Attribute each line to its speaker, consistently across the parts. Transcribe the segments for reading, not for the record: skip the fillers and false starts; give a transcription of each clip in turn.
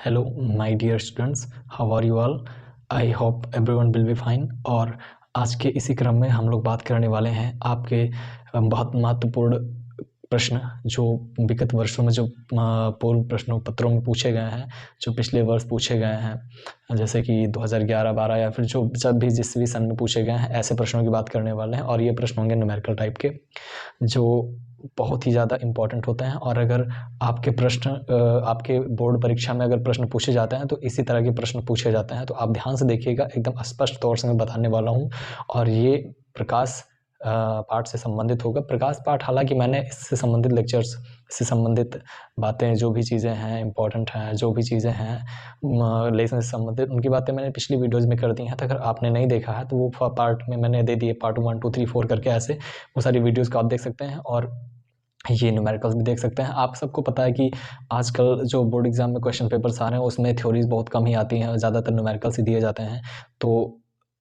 Speaker 1: Hello my dear students, how are you all? I hope everyone will be fine. और आज के इसी क्रम में हम लोग बात करने वाले हैं आपके बहुत महत्वपूर्ण प्रश्न जो विगत वर्षों में जो पूर्व प्रश्नों पत्रों में पूछे गए हैं, जो पिछले वर्ष पूछे गए हैं, जैसे कि 2011-12 या फिर जो जब भी जिस भी सन में पूछे गए हैं, ऐसे प्रश्नों की बात करने वाले हैं। और ये प्रश्न होंगे न्यूमेरिकल टाइप के, जो बहुत ही ज़्यादा इम्पोर्टेंट होते हैं। और अगर आपके प्रश्न आपके बोर्ड परीक्षा में अगर प्रश्न पूछे जाते हैं तो इसी तरह के प्रश्न पूछे जाते हैं, तो आप ध्यान से देखिएगा। एकदम स्पष्ट तौर से मैं बताने वाला हूँ। और ये प्रकाश पाठ से संबंधित होगा। प्रकाश पाठ हालांकि मैंने इससे संबंधित लेक्चर्स, इससे संबंधित बातें, जो भी चीज़ें हैं इम्पोर्टेंट हैं, जो भी चीज़ें हैं लेसन से संबंधित, उनकी बातें मैंने पिछली वीडियोज़ में कर दी हैं। तो अगर आपने नहीं देखा है तो वो पार्ट में मैंने दे दिए, पार्ट 1, 2, 3, 4 करके ऐसे वो सारी वीडियोज़ को आप देख सकते हैं। और ये न्यूमेरिकल्स भी देख सकते हैं। आप सबको पता है कि आजकल जो बोर्ड एग्जाम में क्वेश्चन पेपर्स आ रहे हैं उसमें थ्योरीज बहुत कम ही आती हैं, ज़्यादातर न्यूमेरिकल्स ही दिए जाते हैं। तो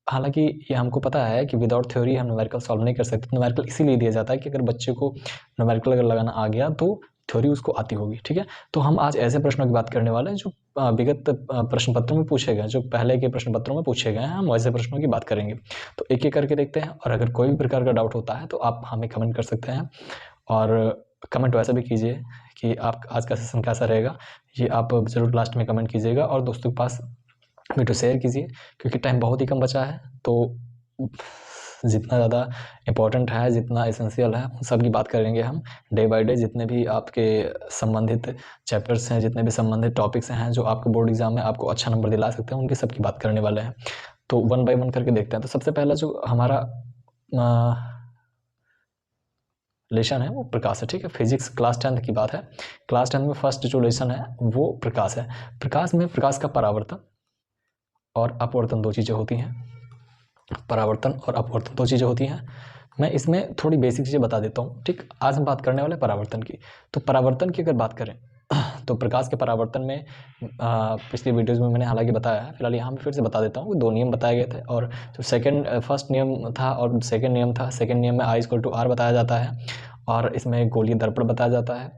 Speaker 1: हालांकि ये हमको पता है कि विदाउट थ्योरी हम न्यूमेरिकल सॉल्व नहीं कर सकते। न्यूमेरिकल इसीलिए दिया जाता है कि अगर बच्चे को न्यूमेरिकल अगर लगाना आ गया तो थ्योरी उसको आती होगी। ठीक है, तो हम आज ऐसे प्रश्नों की बात करने वाले हैं जो विगत प्रश्न पत्रों में पूछे गए, जो पहले के प्रश्न पत्रों में पूछे गए हैं, हम वैसे प्रश्नों की बात करेंगे। तो एक एक करके देखते हैं। और अगर कोई भी प्रकार का डाउट होता है तो आप हमें कमेंट कर सकते हैं। और कमेंट वैसे भी कीजिए कि आप आज का सेशन कैसा रहेगा, ये आप ज़रूर लास्ट में कमेंट कीजिएगा। और दोस्तों के पास वीडियो शेयर कीजिए, क्योंकि टाइम बहुत ही कम बचा है। तो जितना ज़्यादा इम्पोर्टेंट है, जितना एसेंशियल है, उन सब की बात करेंगे हम डे बाय डे। जितने भी आपके संबंधित चैप्टर्स हैं, जितने भी संबंधित टॉपिक्स हैं जो आपके बोर्ड एग्जाम में आपको अच्छा नंबर दिला सकते हैं, उनकी सब की बात करने वाले हैं। तो 1 बाय 1 करके देखते हैं। तो सबसे पहला जो हमारा लेसन है वो प्रकाश है। ठीक है, फिजिक्स क्लास 10th की बात है। क्लास 10th में फर्स्ट जो लेसन है वो प्रकाश है। प्रकाश में प्रकाश का परावर्तन और अपवर्तन दो चीज़ें होती हैं। परावर्तन और अपवर्तन दो चीज़ें होती हैं। मैं इसमें थोड़ी बेसिक चीज़ें बता देता हूँ। ठीक, आज हम बात करने वाले परावर्तन की। तो परावर्तन की अगर बात करें तो प्रकाश के परावर्तन में पिछली वीडियोज़ में मैंने हालांकि बताया है, फिलहाल यहाँ पे फिर से बता देता हूँ। 2 नियम बताए गए थे। और जो फर्स्ट नियम था और सेकेंड नियम था, सेकेंड नियम में I=R बताया जाता है। और इसमें गोलीय दर्पण बताया जाता है।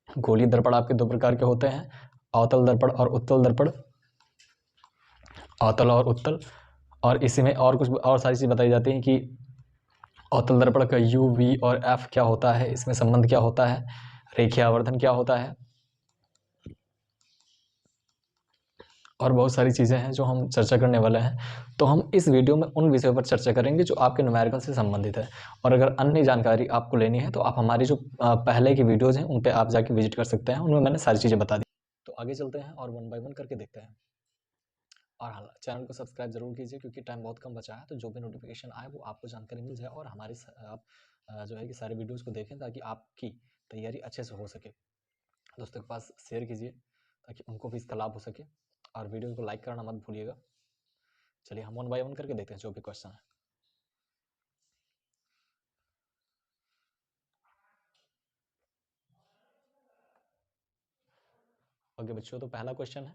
Speaker 1: गोलीय दर्पण आपके 2 प्रकार के होते हैं, अवतल दर्पण और उत्तल दर्पण। अवतल और उत्तल। और इसी में और कुछ और सारी चीज़ बताई जाती हैं कि अवतल दर्पण का U, V और F क्या होता है, इसमें संबंध क्या होता है, रेखीय आवर्धन क्या होता है, और बहुत सारी चीज़ें हैं जो हम चर्चा करने वाले हैं। तो हम इस वीडियो में उन विषयों पर चर्चा करेंगे जो आपके न्यूमेरिकल से संबंधित है। और अगर अन्य जानकारी आपको लेनी है तो आप हमारी जो पहले की वीडियोज़ हैं उन पे आप जाके विजिट कर सकते हैं, उनमें मैंने सारी चीज़ें बता दी। तो आगे चलते हैं और 1 बाय 1 करके देखते हैं। और हाँ, चैनल को सब्सक्राइब जरूर कीजिए, क्योंकि टाइम बहुत कम बचा है। तो जो भी नोटिफिकेशन आए वो आपको जानकारी मिल जाए, और हमारे आप जो है कि सारे वीडियोज़ को देखें, ताकि आपकी तैयारी अच्छे से हो सके। दोस्तों के पास शेयर कीजिए ताकि उनको भी इसका लाभ हो सके। और वीडियो को लाइक करना मत भूलिएगा। चलिए हम 1 बाय 1 करके देखते हैं जो भी क्वेश्चन है। ओके बच्चों, तो पहला क्वेश्चन है,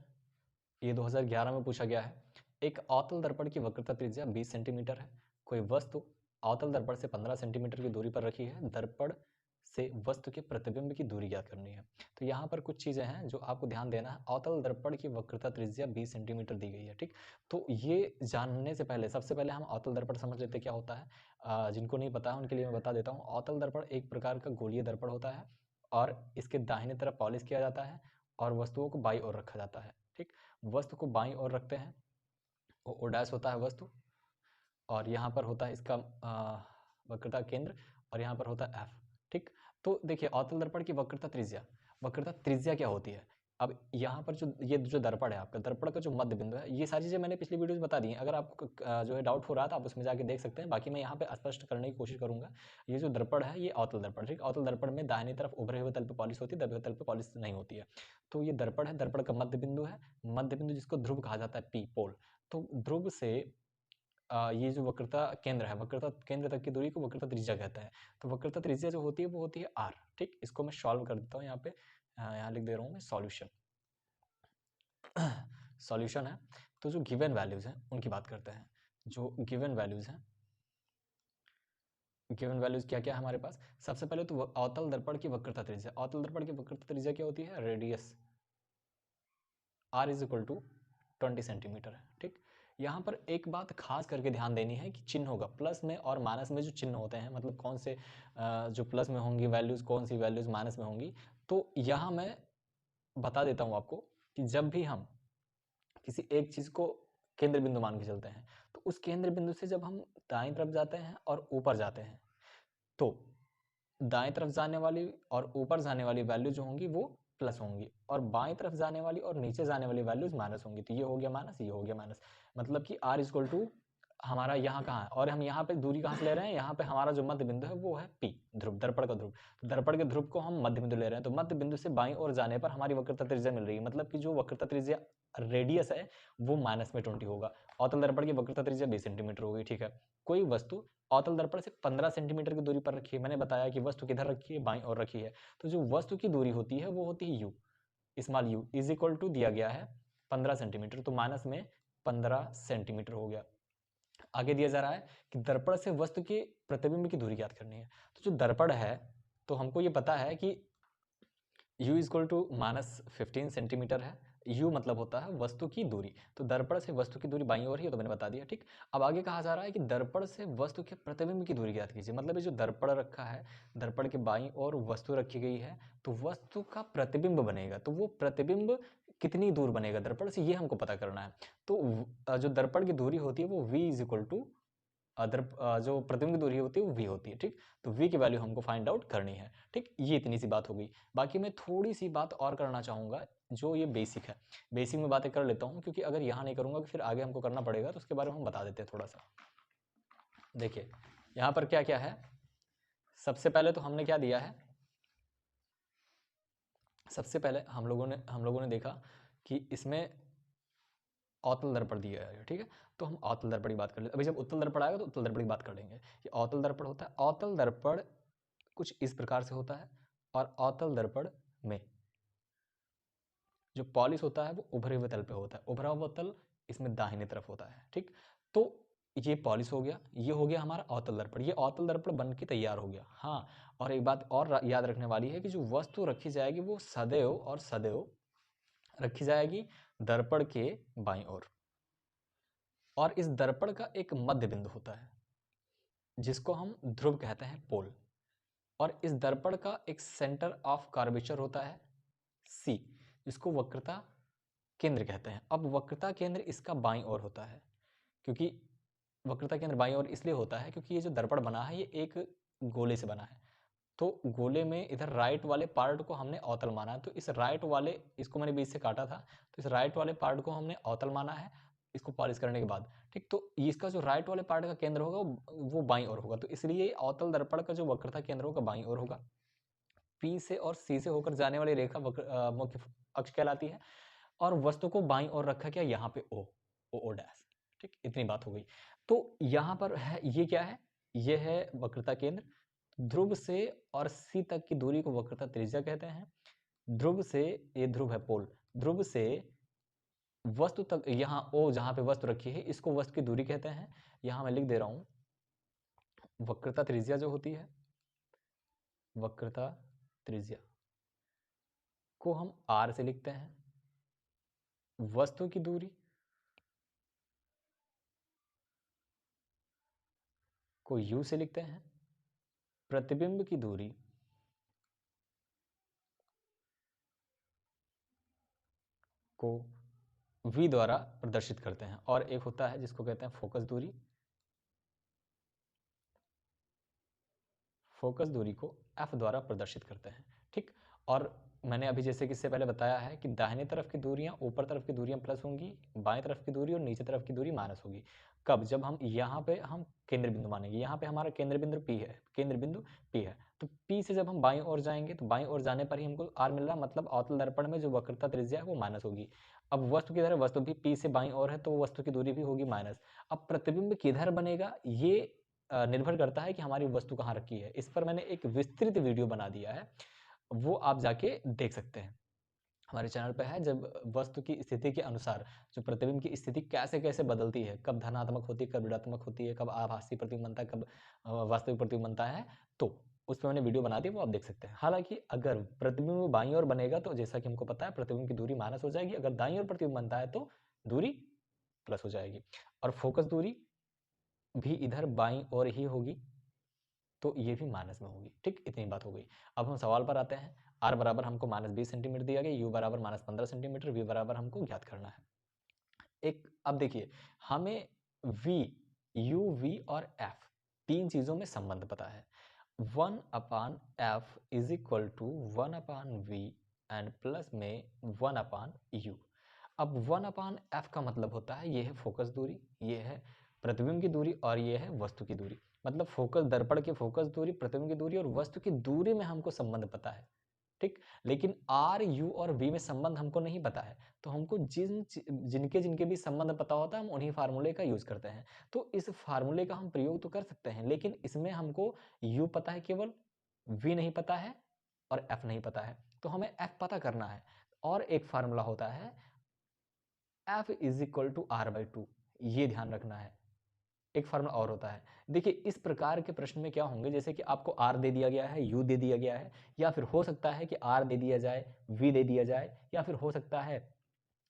Speaker 1: ये 2011 में पूछा गया है। एक अवतल दर्पण की वक्रता त्रिज्या 20 सेंटीमीटर है। कोई वस्तु अवतल दर्पण से 15 सेंटीमीटर की दूरी पर रखी है। दर्पण से वस्तु के प्रतिबिंब की दूरी ज्ञात करनी है। तो यहाँ पर कुछ चीज़ें हैं जो आपको ध्यान देना है। अवतल दर्पण की वक्रता त्रिज्या 20 सेंटीमीटर दी गई है। ठीक, तो ये जानने से पहले सबसे पहले हम अवतल दर्पण समझ लेते क्या होता है। जिनको नहीं पता है उनके लिए मैं बता देता हूँ। अवतल दर्पण एक प्रकार का गोलीय दर्पण होता है, और इसके दाहिने तरफ पॉलिश किया जाता है और वस्तुओं को बाईं ओर रखा जाता है। ठीक, वस्तु को बाईं ओर रखते हैं, ओ डैश होता है वस्तु, और यहाँ पर होता है इसका वक्रता केंद्र, और यहाँ पर होता है एफ। ठीक, तो देखिए अवतल दर्पण की वक्रता त्रिज्या क्या होती है। अब यहाँ पर जो दर्पण है, आपका दर्पण का जो मध्य बिंदु है, ये सारी चीज़ें मैंने पिछली वीडियो में बता दी हैं। अगर आपको जो है डाउट हो रहा था आप उसमें जाके देख सकते हैं। बाकी मैं यहाँ पे स्पष्ट करने की कोशिश करूंगा। ये जो दर्पण है ये अवतल दर्पण। ठीक, अवतल दर्पण में दाहिनी तरफ उभरे हुए तल पे पॉलिश होती है, दबे हुए तल पे पॉलिश नहीं होती है। तो ये दर्पण है, दर्पण का मध्य बिंदु है। मध्य बिंदु जिसको ध्रुव कहा जाता है, पी पोल। तो ध्रुव से ये जो वक्रता केंद्र है, वक्रता केंद्र तक की दूरी को वक्रता त्रिज्या कहते हैं। तो वक्रता त्रिज्या जो होती है वो होती है आर। ठीक, इसको मैं सॉल्व कर देता हूँ। यहाँ पे यहाँ लिख दे रहा हूँ मैं सॉल्यूशन। सॉल्यूशन है, तो जो गिवन वैल्यूज हैं उनकी बात करते हैं। जो गिवन वैल्यूज हैं, गिवन वैल्यूज क्या क्या है हमारे पास। सबसे पहले तो अवतल दर्पण की वक्रता त्रिज्या। अवतल दर्पण की वक्रता त्रिज्या क्या होती है, radius r is equal to 20 centimetre है। ठीक, यहाँ पर एक बात खास करके ध्यान देनी है कि चिन्ह होगा प्लस में और माइनस में जो चिन्ह होते हैं, मतलब कौन से जो प्लस में होंगी वैल्यूज़, कौन सी वैल्यूज़ माइनस में होंगी। तो यहाँ मैं बता देता हूँ आपको कि जब भी हम किसी एक चीज़ को केंद्र बिंदु मान के चलते हैं, तो उस केंद्र बिंदु से जब हम दाईं तरफ जाते हैं और ऊपर जाते हैं, तो दाएं तरफ जाने वाली और ऊपर जाने वाली वैल्यू जो होंगी वो प्लस होंगी, और बाएं तरफ जाने वाली और नीचे जाने वाली वैल्यूज माइनस होंगी। तो ये हो गया माइनस, ये हो गया माइनस, मतलब कि r इक्वल टू हमारा यहाँ कहाँ है, और हम यहाँ पे दूरी कहाँ से ले रहे हैं, यहाँ पे हमारा जो मध्य बिंदु है वो है P, ध्रुव, दर्पण का ध्रुव। तो दर्पण के ध्रुव को हम मध्य बिंदु ले रहे हैं, तो मध्य बिंदु से बाईं ओर जाने पर हमारी वक्रता त्रिज्या मिल रही है, मतलब कि जो वक्रता त्रिज्या रेडियस है वो माइनस में 20 होगा। अवतल दर्पण की वक्रता त्रिज्या 20 सेंटीमीटर होगी। ठीक है, कोई वस्तु अवतल दर्पण से 15 सेंटीमीटर की दूरी पर रखी है। मैंने बताया कि वस्तु किधर रखी है, बाईं ओर रखी है। तो जो वस्तु की दूरी होती है वो होती है u, small u is equal to दिया गया है 15 सेंटीमीटर, तो माइनस में 15 सेंटीमीटर हो गया। आगे दिया जा रहा है कि दर्पण से वस्तु के प्रतिबिंब की दूरी ज्ञात करनी है। तो जो दर्पण है, तो हमको ये पता है कि u equal to minus 15 centimetre है। u मतलब होता है वस्तु की दूरी, तो दर्पण से वस्तु की दूरी बाईं ओर ही, तो मैंने बता दिया। ठीक, अब आगे कहा जा रहा है कि दर्पण से वस्तु के प्रतिबिंब की दूरी ज्ञात कीजिए। मतलब ये जो दर्पण रखा है, दर्पण के बाईं ओर वस्तु रखी गई है, तो वस्तु का प्रतिबिंब बनेगा, तो वो प्रतिबिंब कितनी दूर बनेगा दर्पण से, ये हमको पता करना है। तो जो दर्पण की दूरी होती है वो v इज इक्वल टू जो प्रतिबिंब की दूरी होती है वो v होती है। ठीक, तो v की वैल्यू हमको फाइंड आउट करनी है। ठीक, ये इतनी सी बात हो गई। बाकी मैं थोड़ी सी बात और करना चाहूँगा, जो ये बेसिक है, बेसिक में बातें कर लेता हूँ, क्योंकि अगर यहाँ नहीं करूँगा फिर आगे हमको करना पड़ेगा, तो उसके बारे में हम बता देते हैं थोड़ा सा। देखिए यहाँ पर क्या क्या है। सबसे पहले तो हमने क्या दिया है, सबसे पहले हम लोगों ने देखा कि इसमें अवतल दर्पण दिया है। ठीक है, तो हम अवतल दर्पण की बात कर लेते हैं। अभी जब उत्तल दर्पण आएगा तो उत्तल दर्पण की बात कर लेंगे। ये अवतल दर्पण होता है। अवतल दर्पण कुछ इस प्रकार से होता है, और अवतल दर्पण में जो पॉलिश होता है वो उभरे हुए तल पे होता है। उभरा हुआ तल इसमें दाहिने तरफ होता है। ठीक, तो ये पॉलिश हो गया, ये हो गया हमारा अवतल दर्पण। ये अवतल दर्पण बन के तैयार हो गया। हाँ, और एक बात और याद रखने वाली है कि जो वस्तु रखी जाएगी वो सदैव और सदैव रखी जाएगी दर्पण के बाईं ओर, और इस दर्पण का एक मध्य बिंदु होता है जिसको हम ध्रुव कहते हैं, पोल, और इस दर्पण का एक सेंटर ऑफ कर्वेचर होता है C, जिसको वक्रता केंद्र कहते हैं। अब वक्रता केंद्र इसका बाईं ओर होता है, क्योंकि वक्रता केंद्र बाईं ओर इसलिए होता है क्योंकि ये जो दर्पण बना है ये एक गोले से बना है। तो गोले में इधर राइट वाले पार्ट को हमने अवतल माना है, तो इस राइट वाले, इसको मैंने बीच से काटा था, तो इस राइट वाले पार्ट को हमने अवतल माना है इसको पॉलिश करने के बाद। ठीक, तो इसका जो राइट वाले पार्ट का केंद्र होगा वो बाईं ओर होगा, तो इसलिए अवतल दर्पण का जो वक्रता केंद्र होगा बाईं ओर होगा। P से और C से होकर जाने वाली रेखा मुख्य अक्ष कहलाती है, और वस्तु को बाईं ओर रखा गया यहाँ पे O डैश। ठीक, इतनी बात हो गई। तो यहाँ पर है, ये क्या है, ये है वक्रता केंद्र। ध्रुव से और C तक की दूरी को वक्रता त्रिज्या कहते हैं। ध्रुव से, ये ध्रुव है पोल, ध्रुव से वस्तु तक, यहाँ O जहाँ पे वस्तु रखी है इसको वस्तु की दूरी कहते हैं। यहाँ मैं लिख दे रहा हूं वक्रता त्रिज्या जो होती है, वक्रता त्रिज्या को हम R से लिखते हैं। वस्तु की दूरी को U से लिखते हैं। प्रतिबिंब की दूरी को V द्वारा प्रदर्शित करते हैं, और एक होता है जिसको कहते हैं फोकस दूरी। फोकस दूरी को F द्वारा प्रदर्शित करते हैं। ठीक, और मैंने अभी जैसे कि इससे पहले बताया है कि दाहिने तरफ की दूरियां, ऊपर तरफ की दूरियां प्लस होंगी, बाएं तरफ की दूरी और नीचे तरफ की दूरी माइनस होगी। कब, जब हम यहाँ पे हम केंद्र बिंदु मानेंगे। यहाँ पे हमारा केंद्र बिंदु P है, केंद्र बिंदु P है, तो P से जब हम बाईं ओर जाएंगे तो बाईं ओर जाने पर ही हमको R मिल रहा है, मतलब अवतल दर्पण में जो वक्रता त्रिज्या है वो माइनस होगी। अब वस्तु किधर है, वस्तु भी P से बाईं ओर है, तो वस्तु की दूरी भी होगी माइनस। अब प्रतिबिंब किधर बनेगा ये निर्भर करता है कि हमारी वस्तु कहाँ रखी है। इस पर मैंने एक विस्तृत वीडियो बना दिया है, वो आप जाके देख सकते हैं, हमारे चैनल पे है। जब वस्तु की स्थिति के अनुसार जो प्रतिबिंब की स्थिति कैसे कैसे बदलती है, कब धनात्मक होती है, कब ऋणात्मक होती है, कब आभासी प्रतिबिंब बनता है, कब वास्तविक प्रतिबिंब बनता है, तो उस पर मैंने वीडियो बना दी, वो आप देख सकते हैं। हालांकि अगर प्रतिबिंब बाईं ओर बनेगा तो जैसा कि हमको पता है प्रतिबिंब की दूरी माइनस हो जाएगी, अगर दाईं ओर प्रतिबिंब बनता है तो दूरी प्लस हो जाएगी, और फोकस दूरी भी इधर बाईं ओर ही होगी तो ये भी माइनस में होगी। ठीक, इतनी बात हो गई। अब हम सवाल पर आते हैं। आर बराबर हमको -20 सेंटीमीटर दिया गया, यू बराबर -15 सेंटीमीटर, वी बराबर हमको ज्ञात करना है। एक अब देखिए, हमें वी, यू, वी और एफ तीन चीजों में संबंध पता है। 1/f is equal to 1/v and plus में 1/u। अब 1/f का मतलब होता है ये है फोकस दूरी, ये है प्रतिबिंब की दूरी और ये है वस्तु की दूरी। मतलब फोकस दर्पण की फोकस दूरी, प्रतिबिंब की दूरी और वस्तु की दूरी में हमको संबंध पता है। ठीक, लेकिन आर, यू और वी में संबंध हमको नहीं पता है, तो हमको जिनके जिनके भी संबंध पता होता है हम उन्हीं फार्मूले का यूज करते हैं। तो इस फार्मूले का हम प्रयोग तो कर सकते हैं, लेकिन इसमें हमको यू पता है केवल, वी नहीं पता है और एफ नहीं पता है, तो हमें एफ पता करना है। और एक फार्मूला होता है F is equal to R by two, ये ध्यान रखना है। एक फार्मूला और होता है। देखिए, इस प्रकार के प्रश्न में क्या होंगे, जैसे कि आपको आर दे दिया गया है, यू दे दिया गया है, या फिर हो सकता है कि आर दे दिया जाए, वी दे दिया जाए, या फिर हो सकता है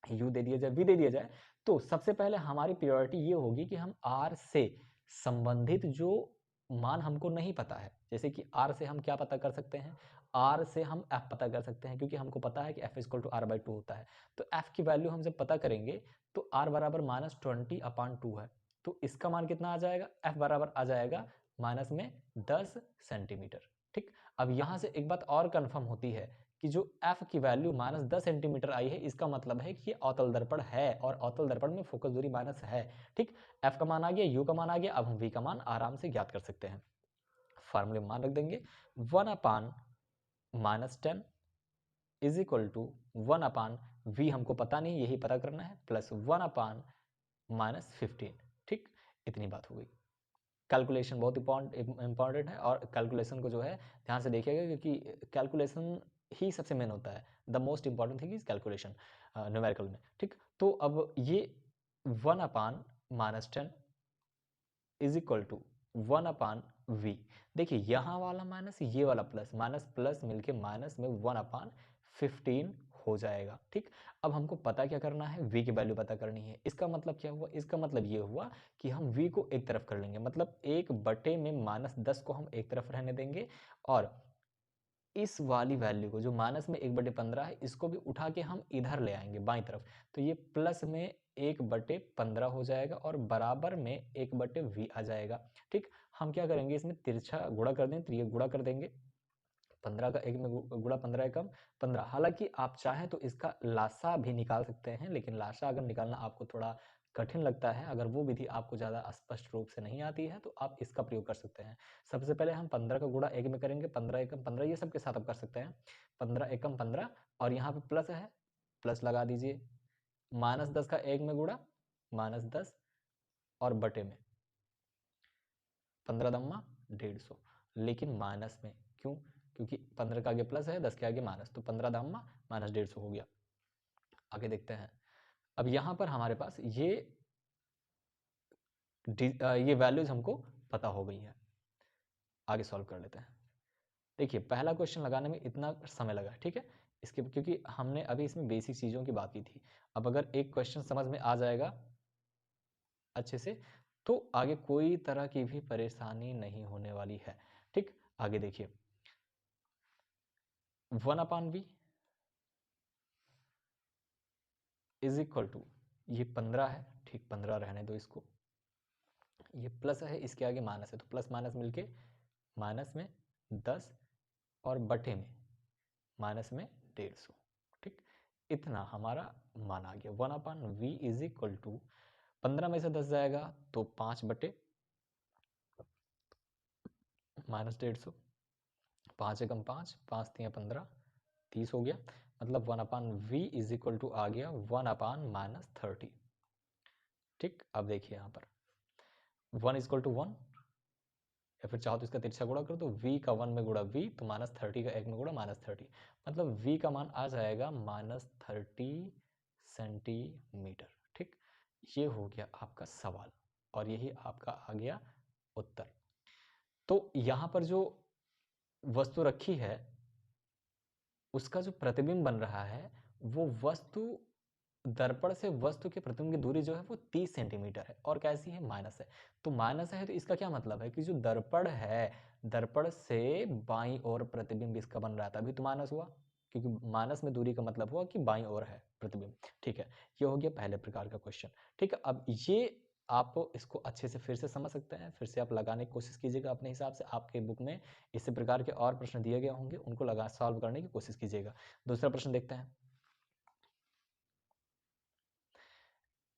Speaker 1: यू दे दिया जाए, वी दे दिया जाए। तो सबसे पहले हमारी प्रायोरिटी ये होगी कि हम आर से संबंधित जो मान हमको नहीं पता है, जैसे कि आर से हम क्या पता कर सकते हैं, आर से हम एफ पता कर सकते हैं, क्योंकि हमको पता है कि F equal to R by two होता है। तो एफ की वैल्यू हम जब पता करेंगे तो आर बराबर -20/2 है, तो इसका मान कितना आ जाएगा, एफ बराबर आ जाएगा माइनस में 10 सेंटीमीटर। ठीक, अब यहां से एक बात और कंफर्म होती है कि जो f की वैल्यू -10 सेंटीमीटर आई है, इसका मतलब है कि ये अवतल दर्पण है और अवतल दर्पण में फोकस दूरी माइनस है। ठीक, f का मान आ गया, u का मान आ गया, अब हम v का मान आराम से ज्ञात कर सकते हैं। फार्मूले में मान रख देंगे, 1/-10 इज इक्वल टू 1/v, हमको पता नहीं, यही पता करना है, प्लस 1/-15। ठीक, इतनी बात हो गई। कैलकुलेशन बहुत इंपॉर्टेंट है, और कैलकुलेशन को जो है ध्यान से देखिएगा, क्योंकि कैलकुलेशन ही सबसे मेन होता है। The most important thing is calculation numerical में। ठीक, तो अब ये 1/-10 इज इक्वल टू 1/v। देखिए, यहाँ वाला माइनस, ये वाला प्लस, माइनस प्लस मिलके माइनस में 1/15 हो जाएगा। ठीक, अब हमको पता क्या करना है, v की वैल्यू पता करनी है। इसका मतलब क्या हुआ, इसका मतलब ये हुआ कि हम v को एक तरफ कर लेंगे, मतलब 1/10 में -10 को हम एक तरफ रहने देंगे, और इस वाली वैल्यू को जो माइनस में 1/15 है, इसको भी उठा के हम इधर ले आएंगे बाईं तरफ, तो ये प्लस में 1/15 हो जाएगा और बराबर में 1/v आ जाएगा। ठीक, हम क्या करेंगे, इसमें तिरछा गुणा कर दें, तो ये गुणा कर देंगे, 15 का 1 में गुणा, 15 एकम 15। हालांकि आप चाहें तो इसका लासा भी निकाल सकते हैं, लेकिन लासा अगर निकालना आपको थोड़ा कठिन लगता है, अगर वो विधि आपको ज़्यादा स्पष्ट रूप से नहीं आती है, तो आप इसका प्रयोग कर सकते हैं। सबसे पहले हम 15 का गुणा 1 में करेंगे, 15 एकम 15, ये सब के साथ आप कर सकते हैं, 15 एकम 15, और यहाँ पे प्लस है, प्लस लगा दीजिए, -10 का 1 में गुणा, -10 और बटे में 15 दम्मा 150, लेकिन माइनस में क्यों, क्योंकि 15 के आगे प्लस है, 10 के आगे माइनस, तो 15 दम्मा -150 हो गया। आगे देखते हैं। अब यहां पर हमारे पास ये वैल्यूज हमको पता हो गई है। आगे सॉल्व कर लेते हैं। देखिए, पहला क्वेश्चन लगाने में इतना समय लगा, ठीक है, इसके क्योंकि हमने अभी इसमें बेसिक चीज़ों की बात की थी। अब अगर एक क्वेश्चन समझ में आ जाएगा अच्छे से, तो आगे कोई तरह की भी परेशानी नहीं होने वाली है। ठीक, आगे देखिए, 1/v इज इक्वल टू, ये 15 है, ठीक, 15 रहने दो इसको, ये प्लस है, इसके आगे माइनस है, तो प्लस माइनस मिलके माइनस में 10 और बटे में माइनस में 150। ठीक, इतना हमारा मान आ गया। 1/v इज इक्वल टू, 15 में से 10 जाएगा तो 5/, -150, 5 एकम 5, 5 तिया 15, 30 हो गया। मतलब 1/v इज इक्वल टू आ गया 1/-30। ठीक, अब देखिए यहाँ पर 1 इक्वल टू 1, या फिर चाहो तो इसका तिरछा गुणा कर दो, v का 1 में गुणा v, तो -30 का 1 में गुणा -30, मतलब v का मान आ जाएगा -30 सेंटीमीटर। ठीक, ये हो गया आपका सवाल, और यही आपका आ गया उत्तर। तो यहाँ पर जो वस्तु रखी है उसका जो प्रतिबिंब बन रहा है वो वस्तु दर्पण से वस्तु के प्रतिबिंब की दूरी जो है वो 30 सेंटीमीटर है और कैसी है, माइनस है। तो माइनस है तो इसका क्या मतलब है कि जो दर्पण है, दर्पण से बाईं ओर प्रतिबिंब इसका बन रहा था, अभी तो माइनस हुआ क्योंकि माइनस में दूरी का मतलब हुआ कि बाईं ओर है प्रतिबिंब। ठीक है, ये हो गया पहले प्रकार का क्वेश्चन। ठीक है, अब ये आप इसको अच्छे से फिर से समझ सकते हैं, फिर से आप लगाने की कोशिश कीजिएगा अपने हिसाब से। आपके बुक में इसी प्रकार के और प्रश्न दिए गए होंगे, उनको लगा सॉल्व करने की कोशिश कीजिएगा। दूसरा प्रश्न देखते हैं।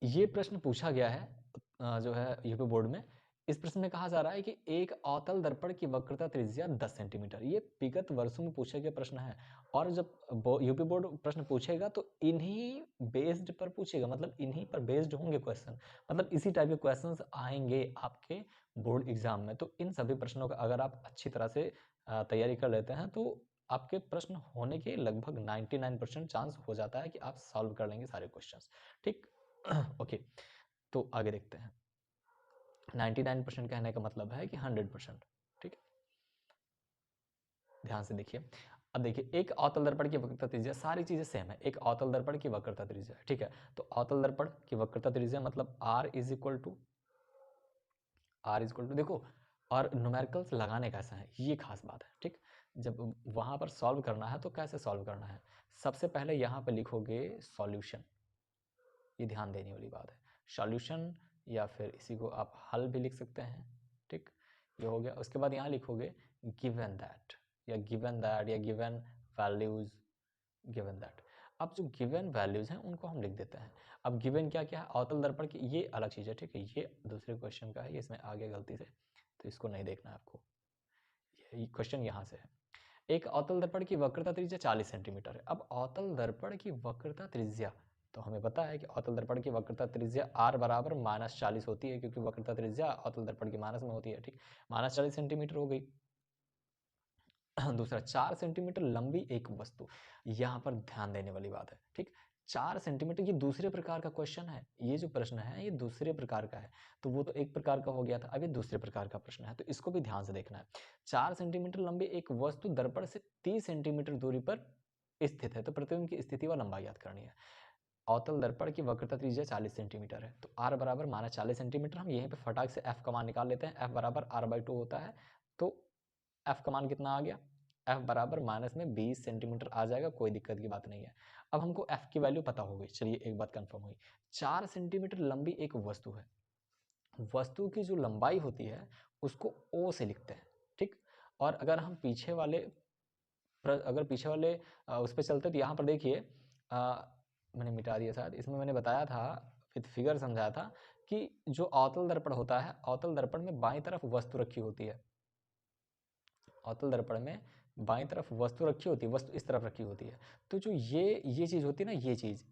Speaker 1: ये प्रश्न पूछा गया है जो है यूपी बोर्ड में। इस प्रश्न में कहा जा रहा है कि एक अवतल दर्पण की वक्रता त्रिज्या 10 सेंटीमीटर। ये विगत वर्षों में पूछे गए प्रश्न है और जब यूपी बोर्ड प्रश्न पूछेगा तो इन्हीं बेस्ड पर पूछेगा, मतलब इन्हीं पर बेस्ड होंगे क्वेश्चन, मतलब इसी टाइप के क्वेश्चंस आएंगे आपके बोर्ड एग्जाम में। तो इन सभी प्रश्नों का अगर आप अच्छी तरह से तैयारी कर लेते हैं तो आपके प्रश्न होने के लगभग 99% चांस हो जाता है कि आप सॉल्व कर लेंगे सारे क्वेश्चंस। ठीक, ओके, तो आगे देखते हैं। 99% कहने का मतलब है कि 100%। ठीक है, ध्यान से देखिए। अब देखिए, एक अवतल दर्पण की वक्रता त्रिज्या, सारी चीजें सेम है, एक अवतल दर्पण की वक्रता त्रिज्या। ठीक है, तो अवतल दर्पण की वक्रता त्रिज्या मतलब r इज इक्वल टू देखो, और न्यूमेरिकल्स लगाने कैसे हैं ये खास बात है। ठीक, जब वहां पर सॉल्व करना है तो कैसे सॉल्व करना है, सबसे पहले यहां पे लिखोगे सॉल्यूशन, ये ध्यान देने वाली बात है। सॉल्यूशन या फिर इसी को आप हल भी लिख सकते हैं। ठीक, ये हो गया। उसके बाद यहाँ लिखोगे गिवन दैट या गिवन दैट या गिवन वैल्यूज, गिवन दैट। अब जो गिवन वैल्यूज हैं उनको हम लिख देते हैं। अब गिवन क्या क्या है, अवतल दर्पण की, ये अलग चीज़ है। ठीक है, ये दूसरे क्वेश्चन का है, ये इसमें आ गया गलती से, तो इसको नहीं देखना है आपको। ये क्वेश्चन यहाँ से है। एक अवतल दर्पण की वक्रता त्रिज्या 40 सेंटीमीटर है। अब अवतल दर्पण की वक्रता त्रिज्या, तो हमें पता है कि अवतल दर्पण की वक्रता त्रिज्या r बराबर -40 होती है, क्योंकि वक्रता त्रिज्या अवतल दर्पण की माइनस में होती है। ठीक, -40 सेंटीमीटर हो गई। दूसरा, 4 सेंटीमीटर लंबी एक वस्तु, यहाँ पर ध्यान देने वाली बात है। ठीक, 4 सेंटीमीटर, ये दूसरे प्रकार का क्वेश्चन है, ये जो प्रश्न है ये दूसरे प्रकार का है। तो वो तो एक प्रकार का हो गया था, अब ये दूसरे प्रकार का प्रश्न है, तो इसको भी ध्यान से देखना है। 4 सेंटीमीटर लंबी एक वस्तु दर्पण से 30 सेंटीमीटर दूरी पर स्थित है, तो प्रतिबिंब की स्थिति व लंबाई याद करनी है। अवतल दर्पण की वक्रता त्रिज्या 40 सेंटीमीटर है, तो r बराबर -40 सेंटीमीटर। हम यहीं पे फटाक से f का मान निकाल लेते हैं, f बराबर r/2 होता है, तो f का मान कितना आ गया, f बराबर माइनस में 20 सेंटीमीटर आ जाएगा, कोई दिक्कत की बात नहीं है। अब हमको f की वैल्यू पता हो गई, चलिए एक बात कंफर्म हुई। 4 सेंटीमीटर लंबी एक वस्तु है, वस्तु की जो लंबाई होती है उसको o से लिखते हैं। ठीक, और अगर हम पीछे वाले उस पर चलते तो यहाँ पर देखिए, मैंने मिटा दिया शायद, इसमें मैंने बताया था, विद फिगर समझाया था कि जो अवतल दर्पण होता है, अवतल दर्पण में बाईं तरफ वस्तु रखी होती है, अवतल दर्पण में बाईं तरफ वस्तु रखी होती है, वस्तु इस तरफ रखी होती है। तो जो ये चीज होती है ना, ये चीज,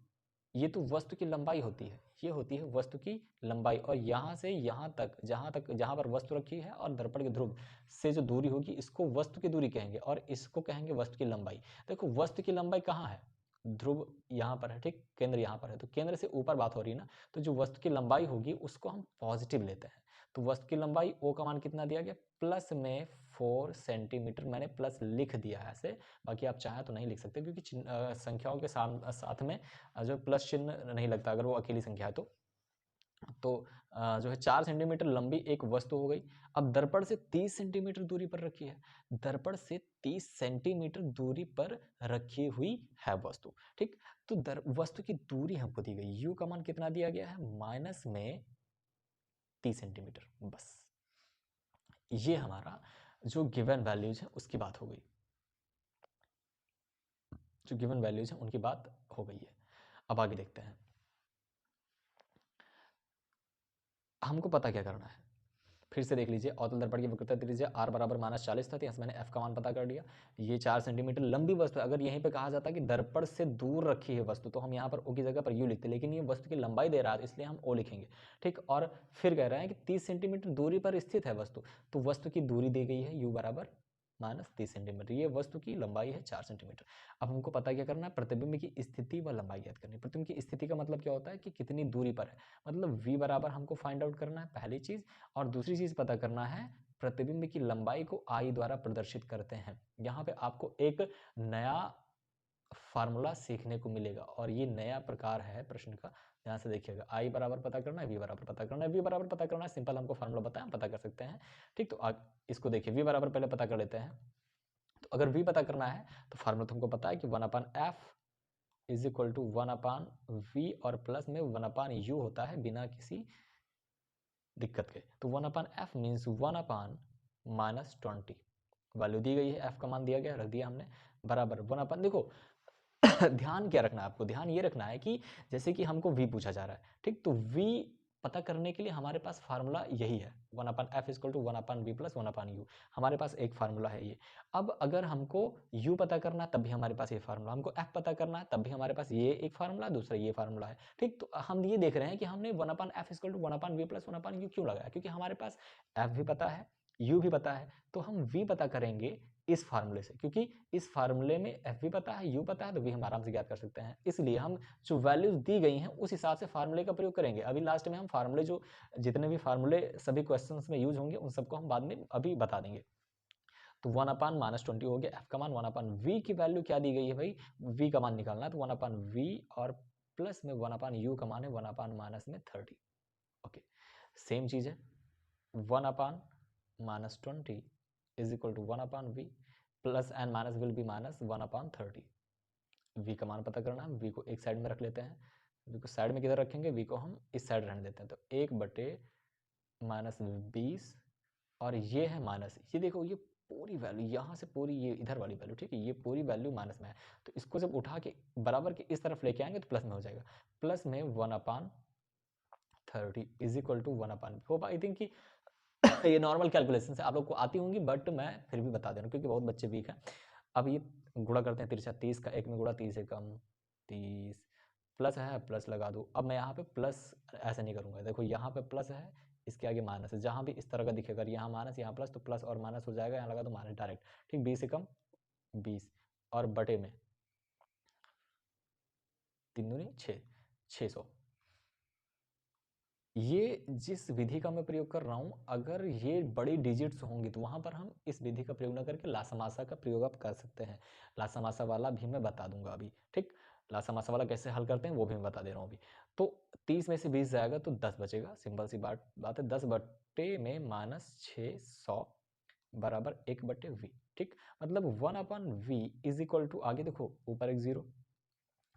Speaker 1: ये तो वस्तु की लंबाई होती है, ये होती है वस्तु की लंबाई, और यहाँ से यहाँ तक जहाँ पर वस्तु रखी है और दर्पण के ध्रुव से जो दूरी होगी, इसको वस्तु की दूरी कहेंगे और इसको कहेंगे वस्तु की लंबाई। देखो, वस्तु की लंबाई कहाँ है, ध्रुव यहाँ पर है, ठीक, केंद्र यहाँ पर है, तो केंद्र से ऊपर बात हो रही है ना, तो जो वस्तु की लंबाई होगी उसको हम पॉजिटिव लेते हैं। तो वस्तु की लंबाई ओ का मान कितना दिया गया, प्लस में 4 सेंटीमीटर, मैंने प्लस लिख दिया है ऐसे, बाकी आप चाहें तो नहीं लिख सकते, क्योंकि संख्याओं के साथ में जो प्लस चिन्ह नहीं लगता अगर वो अकेली संख्या है तो जो है 4 सेंटीमीटर लंबी एक वस्तु हो गई। अब दर्पण से 30 सेंटीमीटर दूरी पर रखी है, दर्पण से 30 सेंटीमीटर दूरी पर रखी हुई है वस्तु। ठीक, तो वस्तु की दूरी हमको दी गई, u का मान कितना दिया गया है, माइनस में 30 सेंटीमीटर, बस ये हमारा जो गिवन वैल्यूज है उसकी बात हो गई, जो गिवन वैल्यूज है उनकी बात हो गई है। अब आगे देखते हैं, हमको पता क्या करना है, फिर से देख लीजिए। अवतल दर्पण की वक्रता त्रिज्या r बराबर -40 था, तो यहाँ से मैंने f का मान पता कर लिया। ये 4 सेंटीमीटर लंबी वस्तु है, अगर यहीं पे कहा जाता कि दर्पण से दूर रखी है वस्तु, तो हम यहाँ पर o की जगह पर u लिखते, लेकिन ये वस्तु की लंबाई दे रहा है इसलिए हम o लिखेंगे। ठीक, और फिर कह रहे हैं कि 30 सेंटीमीटर दूरी पर स्थित है वस्तु, तो वस्तु की दूरी दी गई है u बराबर -30 सेंटीमीटर, ये वस्तु की लंबाई है 4 सेंटीमीटर। अब हमको पता क्या करना है, प्रतिबिंब की स्थिति व लंबाई याद करनी है। प्रतिबिंब की स्थिति का मतलब क्या होता है कि कितनी दूरी पर है, मतलब v बराबर हमको फाइंड आउट करना है पहली चीज, और दूसरी चीज पता करना है प्रतिबिंब की लंबाई को आई द्वारा प्रदर्शित करते हैं। यहाँ पे आपको एक नया फार्मूला सीखने को मिलेगा और ये नया प्रकार है प्रश्न का। ध्यान से देखिएगा, आई बराबर पता करना है, वी बराबर पता करना है, वी बराबर पता करना है, सिंपल हमको फार्मूला बताया, हम पता कर सकते हैं। ठीक, तो इसको देखिए, वी बराबर पहले पता कर लेते हैं। तो अगर वी पता करना है तो फार्मूला तो हमको पता है कि 1/f is equal to 1/v और प्लस में 1/u होता है बिना किसी दिक्कत के। तो 1/f मीन्स 1/-20 वैल्यू दी गई है, f का मान दिया गया, रख दिया हमने, बराबर 1/, देखो ध्यान क्या रखना है आपको, ध्यान ये रखना है कि जैसे कि हमको v पूछा जा रहा है, ठीक, तो v पता करने के लिए हमारे पास फार्मूला यही है, 1/f equal to 1/v plus 1/u, हमारे पास एक फार्मूला है ये। अब अगर हमको u पता करना है तब भी हमारे पास ये फार्मूला, हमको f पता करना है तब भी हमारे पास ये एक फार्मूला, दूसरा ये फार्मूला है। ठीक, तो हम ये देख रहे हैं कि हमने 1/f equal to 1/v plus 1/u क्यों लगाया, क्योंकि हमारे पास f भी पता है, u भी पता है, तो हम v पता करेंगे इस फार्मूले से, क्योंकि इस फार्मूले में f भी पता है, u पता है, तो v हम आराम से ज्ञात कर सकते हैं। इसलिए हम जो वैल्यूज दी गई हैं उस हिसाब से फार्मूले का प्रयोग करेंगे। अभी लास्ट में हम फार्मूले, जो जितने भी फार्मूले सभी क्वेश्चंस में यूज होंगे उन सबको हम बाद में अभी बता देंगे। तो 1/-20 हो गया, f का मान 1/v की वैल्यू क्या दी गई है भाई, v का मान निकालना है, तो 1/v और प्लस में 1/u का मान है 1/-30। ओके, सेम चीज है, 1/-20 is equal to 1/v plus and minus will be minus 1/30। v का मान पता करना है, v को एक साइड में रख लेते हैं, v को साइड में किधर रखेंगे, v को हम इस साइड रहने देते हैं, तो 1/-20 और ये है माइनस, ये देखो ये पूरी वैल्यू यहाँ से पूरी ये इधर वाली वैल्यू, ठीक है, ये पूरी वैल्यू माइनस में है, तो इसको जब उठा के बराबर के इस तरफ लेके आएंगे तो प्लस में हो जाएगा, प्लस में 1/30 is equal to 1/v। Hope I think कि ये नॉर्मल कैलकुलेशन से आप लोग को आती होंगी, बट मैं फिर भी बता दे रहा हूँ क्योंकि बहुत बच्चे वीक हैं। अब ये गुणा करते हैं, 30 का 1 में गुणा, 30 से कम 30, प्लस है प्लस लगा दो। अब मैं यहाँ पे प्लस ऐसे नहीं करूँगा, देखो यहाँ पे प्लस है, इसके आगे माइनस है, जहाँ भी इस तरह का दिखेगा, यहाँ माइनस यहाँ प्लस, तो प्लस और माइनस हो जाएगा, यहाँ लगा दो माइनस डायरेक्ट। ठीक, 20 से कम 20 और बटे में 3 दूनी 6, 600। ये जिस विधि का मैं प्रयोग कर रहा हूँ, अगर ये बड़ी डिजिट्स होंगी तो वहाँ पर हम इस विधि का प्रयोग न करके लासामासा का प्रयोग आप कर सकते हैं। लासामासा वाला भी मैं बता दूंगा अभी, ठीक, लासामासा वाला कैसे हल करते हैं वो भी मैं बता दे रहा हूँ अभी। तो 30 में से 20 जाएगा तो 10 बचेगा, सिंपल सी बात है, 10 बट्टे में -600 बराबर 1/v। ठीक, मतलब 1/v इज इक्वल टू, आगे देखो ऊपर एक 0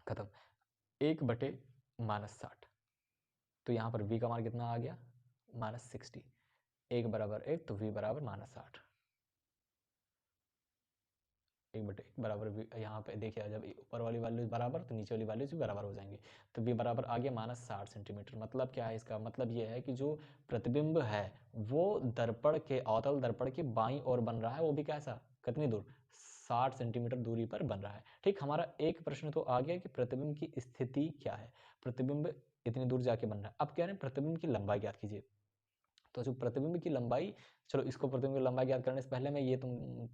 Speaker 1: खत्म, 1/-60, तो यहाँ पर v का मान कितना आ गया, -60, 1 बराबर 1, तो v बराबर -60, 1/1 बराबर v। यहाँ पे देखिए जब ऊपर वाली वैल्यू बराबर तो नीचे वाली वैल्यूज भी बराबर हो जाएंगी, तो v बराबर आ गया -60 सेंटीमीटर। मतलब क्या है इसका मतलब ये है कि जो प्रतिबिंब है वो दर्पण के, अवतल दर्पण के बाईं ओर बन रहा है, वो भी कैसा, कितनी दूर, 60 सेंटीमीटर दूरी पर बन रहा है। ठीक, हमारा एक प्रश्न तो आ गया कि प्रतिबिंब की स्थिति क्या है, प्रतिबिंब इतनी दूर जाके बन रहा है। अब कह रहे हैं प्रतिबिंब की लंबाई ज्ञात कीजिए, तो जो प्रतिबिंब की लंबाई, चलो इसको प्रतिबिंब की लंबाई ज्ञात करने से पहले मैं ये तुम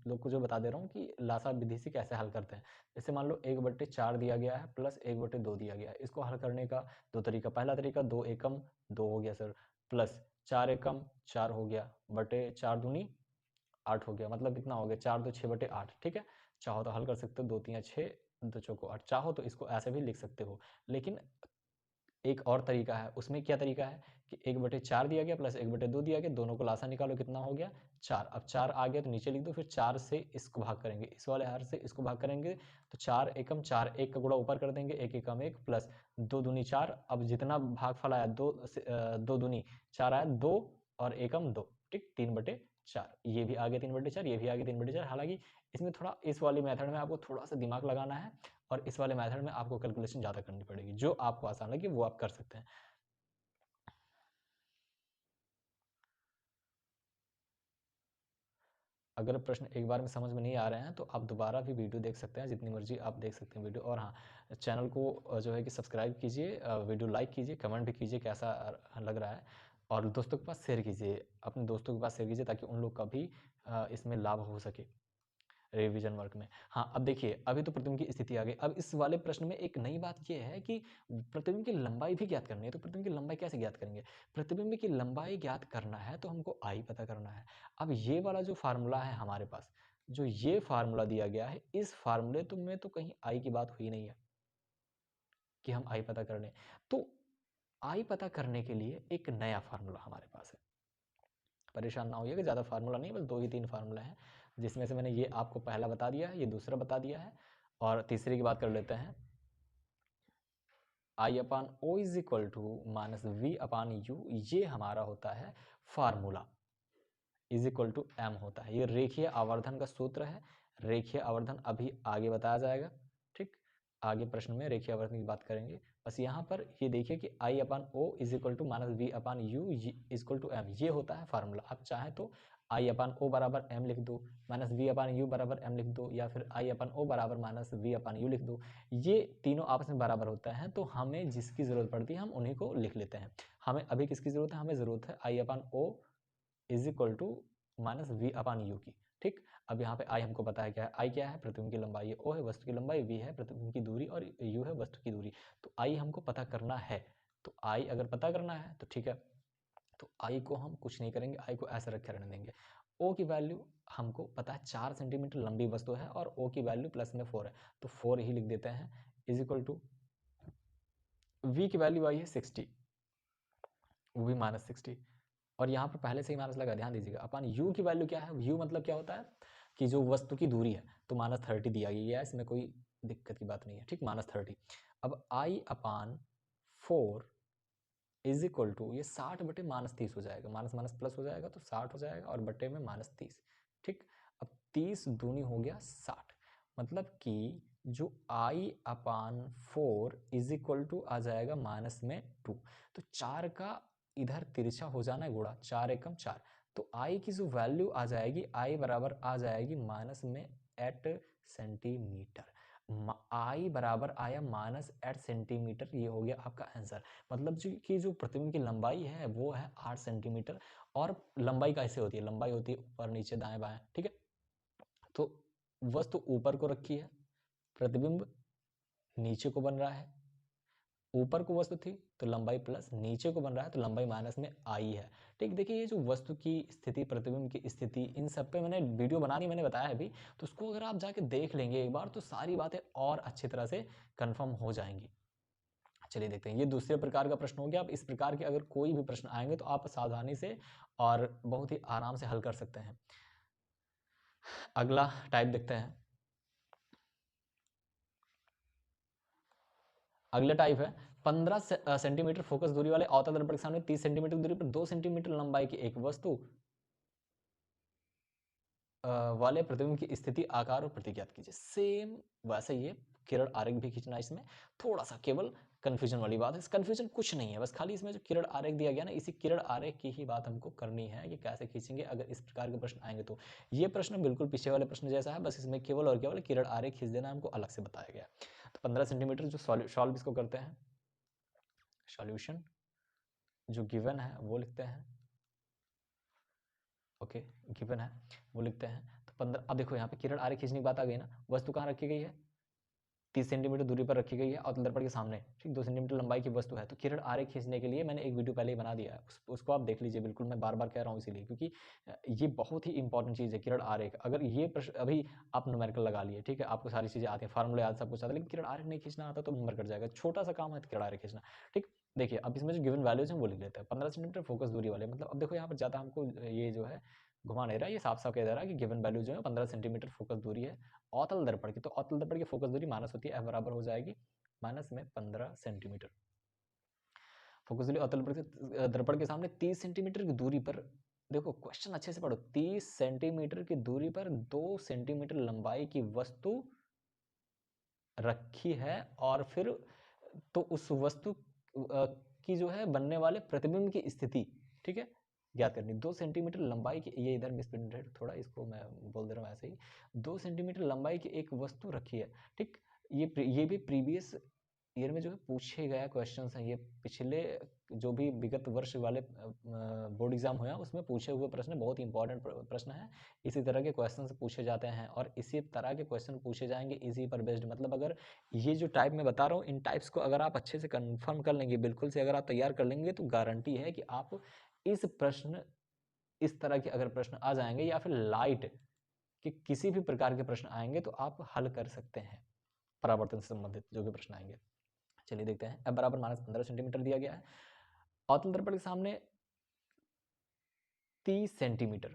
Speaker 1: लोग को जो बता दे रहा हूँ कि लासा विधि से कैसे हल करते हैं। जैसे मान लो 1/4 दिया गया है प्लस 1/2 दिया गया है, इसको हल करने का दो तरीका, पहला तरीका 2 एकम 2 हो गया सर, प्लस 4 एकम 4 हो गया, बटे 4 दूनी 8 हो गया, मतलब कितना हो गया, 4 2 6/8। ठीक है, चाहो तो हल कर सकते हो, 2 3 6, 2 चौको 8, चाहो तो इसको ऐसे भी लिख सकते हो। लेकिन एक और तरीका है, उसमें क्या तरीका है कि 1/4 दिया गया प्लस 1/2 दिया गया, दोनों को लासा निकालो, कितना हो गया 4। अब 4 आ गया तो नीचे लिख दो, फिर 4 से इसको भाग करेंगे, इस वाले हर से इसको भाग करेंगे, तो 4 एकम 4, 1 का गुणा ऊपर कर देंगे, 1 एकम 1 प्लस 2 दूनी 4। अब जितना भागफल आया 2 दूनी 4 आया, 2 और एकम 2, ठीक, 3/4, ये भी आ गया 3/4, ये भी आ गया 3/4। हालांकि इसमें थोड़ा, इस वाली मेथड में आपको थोड़ा सा दिमाग लगाना है और इस वाले मेथड में आपको कैलकुलेशन ज़्यादा करनी पड़ेगी, जो आपको आसान लगे वो आप कर सकते हैं। अगर प्रश्न एक बार में समझ में नहीं आ रहे हैं तो आप दोबारा भी वीडियो देख सकते हैं, जितनी मर्जी आप देख सकते हैं वीडियो। और हाँ, चैनल को जो है कि सब्सक्राइब कीजिए, वीडियो लाइक कीजिए, कमेंट भी कीजिए कैसा लग रहा है, और दोस्तों के पास शेयर कीजिए, अपने दोस्तों के पास शेयर कीजिए ताकि उन लोग का भी इसमें लाभ हो सके। रिवीजन वर्क में। हाँ, अब देखिए अभी तो प्रतिबिंब की स्थिति आ गई। अब इस वाले प्रश्न में एक नई बात ये है कि प्रतिबिंब की लंबाई भी ज्ञात करनी है। तो प्रतिबिंब की लंबाई कैसे ज्ञात करेंगे? प्रतिबिंब की लंबाई ज्ञात करना है तो हमको आई पता करना है। अब ये वाला जो फार्मूला है हमारे पास, जो ये फार्मूला दिया गया है, इस फार्मूले तो में तो कहीं आई की बात हुई नहीं है कि हम आई पता कर लें। तो आई पता करने के लिए एक नया फार्मूला हमारे पास है। परेशान ना होइएगा, ज़्यादा फार्मूला नहीं, बस 2 ही 3 फार्मूला हैं, जिसमें से मैंने ये आपको पहला बता दिया है, ये दूसरा बता दिया है, और तीसरे की बात कर लेते हैं। I upon O is equal to minus V upon U, ये हमारा होता है formula, is equal to M होता है। ये रेखीय आवर्धन का सूत्र है। रेखीय आवर्धन अभी आगे बताया जाएगा, ठीक, आगे प्रश्न में रेखीय आवर्धन की बात करेंगे। बस यहाँ पर ये देखिए कि I upon O is equal to minus V upon U is equal to M, ये होता है फार्मूला। आप चाहें तो आई अपान ओ बराबर एम लिख दो, माइनस वी अपान यू बराबर एम लिख दो, या फिर आई अपान ओ बराबर माइनस वी अपान यू लिख दो। ये तीनों आपस में बराबर होता है, तो हमें जिसकी ज़रूरत पड़ती है हम उन्हीं को लिख लेते हैं। हमें अभी किसकी ज़रूरत है? हमें ज़रूरत है I upon O is equal to minus V upon U की, ठीक। अब यहाँ पे आई हमको पता है क्या है, आई क्या है? प्रतिबिंब की लंबाई है, ओ है वस्तु की लंबाई, वी है प्रतिबिंब की दूरी, और यू है वस्तु की दूरी। तो आई हमको पता करना है। तो आई अगर पता करना है तो ठीक है, तो आई को हम कुछ नहीं करेंगे, आई को ऐसे रखे रहने देंगे। ओ की वैल्यू हमको पता है 4 सेंटीमीटर लंबी वस्तु है, और ओ की वैल्यू प्लस में 4 है, तो 4 ही लिख देते हैं, इज इक्वल टू वी की वैल्यू आई है 60, वो भी माइनस 60, और यहाँ पर पहले से ही माइनस लगा, ध्यान दीजिएगा। अपन यू की वैल्यू क्या है? यू मतलब क्या होता है कि जो वस्तु की दूरी है, तो माइनस 30 दिया गया है, इसमें कोई दिक्कत की बात नहीं है, ठीक, माइनस 30। अब आई अपान 4 इज इक्वल टू, ये 60 बटे माइनस 30 हो जाएगा, माइनस माइनस प्लस हो जाएगा तो 60 हो जाएगा, और बटे में माइनस 30, ठीक। अब 30 दूनी हो गया 60, मतलब कि जो आई अपान 4 इज इक्वल टू आ जाएगा माइनस में 2। तो 4 का इधर तिरछा हो जाना है गुणा, 4 एकम 4, तो आई की जो वैल्यू आ जाएगी, आई बराबर आ जाएगी माइनस में 8 सेंटीमीटर। आई बराबर आया माइनस 8 सेंटीमीटर, ये हो गया आपका आंसर। मतलब जो प्रतिबिंब की लंबाई है वो है 8 सेंटीमीटर। और लंबाई कैसे होती है? लंबाई होती है ऊपर नीचे दाएं बाएं, ठीक है। तो वस्तु ऊपर को रखी है, प्रतिबिंब नीचे को बन रहा है, ऊपर को वस्तु थी तो लंबाई प्लस, नीचे को बन रहा है तो लंबाई माइनस में आई है, ठीक। देखिए ये जो वस्तु की स्थिति, प्रतिबिंब की स्थिति, इन सब पे मैंने वीडियो बनानी मैंने बताया अभी, तो उसको अगर आप जाके देख लेंगे एक बार तो सारी बातें और अच्छी तरह से कंफर्म हो जाएंगी। चलिए देखते हैं, ये दूसरे प्रकार का प्रश्न हो गया। अब इस प्रकार के अगर कोई भी प्रश्न आएंगे तो आप सावधानी से और बहुत ही आराम से हल कर सकते हैं। अगला टाइप देखते हैं। अगला टाइप है 15 सेंटीमीटर फोकस दूरी वाले अवतल दर्पण के सामने 30 सेंटीमीटर दूरी पर 2 सेंटीमीटर लंबाई की एक वस्तु वाले प्रतिबिंब की स्थिति, आकार और प्रतीक ज्ञात कीजिए। सेम वैसे ये किरण आरेख भी खींचना है, इसमें थोड़ा सा केवल कंफ्यूजन वाली बात है। इस कंफ्यूजन कुछ नहीं है, बस खाली इसमें जो किरण आरेख दिया गया ना, इसी किरण आरेख की ही बात हमको करनी है कि कैसे खींचेंगे अगर इस प्रकार के प्रश्न आएंगे। तो ये प्रश्न बिल्कुल पीछे वाले प्रश्न जैसा है, बस इसमें केवल और केवल किरण आरेख खींच देना हमको अलग से बताया गया। तो 15 सेंटीमीटर जो सॉल्व इसको करते हैं, सॉल्यूशन जो गिवन है वो लिखते हैं, ओके, गिवन है वो लिखते हैं। तो 15, अब देखो यहाँ पे किरण आरेख खींचने की बात आ गई ना, वस्तु कहाँ रखी गई है? 30 सेंटीमीटर दूरी पर रखी गई है अवतल दर्पण के सामने, ठीक, 2 सेंटीमीटर लंबाई की वस्तु है। तो किरण आरेख खींचने के लिए मैंने एक वीडियो पहले ही बना दिया है, उसको आप देख लीजिए, बिल्कुल मैं बार बार कह रहा हूँ इसीलिए, क्योंकि ये बहुत ही इंपॉर्टेंट चीज़ है किरण आरेख। अगर ये प्रश्न अभी आप न्यूमेरिकल लगा लिए, ठीक है, आपको सारी चीज़ें आती हैं, फार्मूले याद, सब कुछ आता है, लेकिन किरण आरेख नहीं खींचना आता तो नंबर कट जाएगा। छोटा सा काम है किरण आरेख खींचना, ठीक। देखिए अब इसमें जो गिवन वैल्यूज हैं वो लिख लेते हैं। 15 सेंटीमीटर फोकस दूरी वाले, मतलब अब देखो यहाँ पर ज़्यादा हमको ये जो है घुमा नहीं रहा, ये साफ साफ कह दे रहा है कि गिवन वैल्यू जो है 15 सेंटीमीटर फोकस दूरी है अवतल दर्पण की। तो अवतल दर्पण की फोकस दूरी माइनस होती है, एफ बराबर हो जाएगी माइनस में 15 सेंटीमीटर। फोकस दूरी अवतल दर्पण के सामने 30 सेंटीमीटर की दूरी पर, देखो क्वेश्चन अच्छे से पढ़ो, 30 सेंटीमीटर की दूरी पर 2 सेंटीमीटर लंबाई की वस्तु रखी है, और फिर तो उस वस्तु की जो है बनने वाले प्रतिबिंब की स्थिति, ठीक है, ज्ञात करनी। 2 सेंटीमीटर लंबाई की, ये इधर मिसप्रिंट है थोड़ा, इसको मैं बोल दे रहा हूँ ऐसे ही। 2 सेंटीमीटर लंबाई की एक वस्तु रखी है, ठीक। ये भी प्रीवियस ईयर में जो है पूछे गए क्वेश्चंस हैं, ये पिछले जो भी विगत वर्ष वाले बोर्ड एग्जाम हुआ उसमें पूछे हुए प्रश्न, बहुत इंपॉर्टेंट प्रश्न है। इसी तरह के क्वेश्चन पूछे जाते हैं और इसी तरह के क्वेश्चन पूछे जाएंगे इसी पर बेस्ड। मतलब अगर ये जो टाइप मैं बता रहा हूँ, इन टाइप्स को अगर आप अच्छे से कन्फर्म कर लेंगे, बिल्कुल से अगर आप तैयार कर लेंगे, तो गारंटी है कि आप इस तरह के अगर प्रश्न आ जाएंगे या फिर लाइट कि किसी भी प्रकार के प्रश्न आएंगे तो आप हल कर सकते हैं, परावर्तन से संबंधित जो भी प्रश्न आएंगे। चलिए देखते हैं। अब बराबर -15 सेंटीमीटर दिया गया है, अवतल दर्पण के सामने 30 सेंटीमीटर,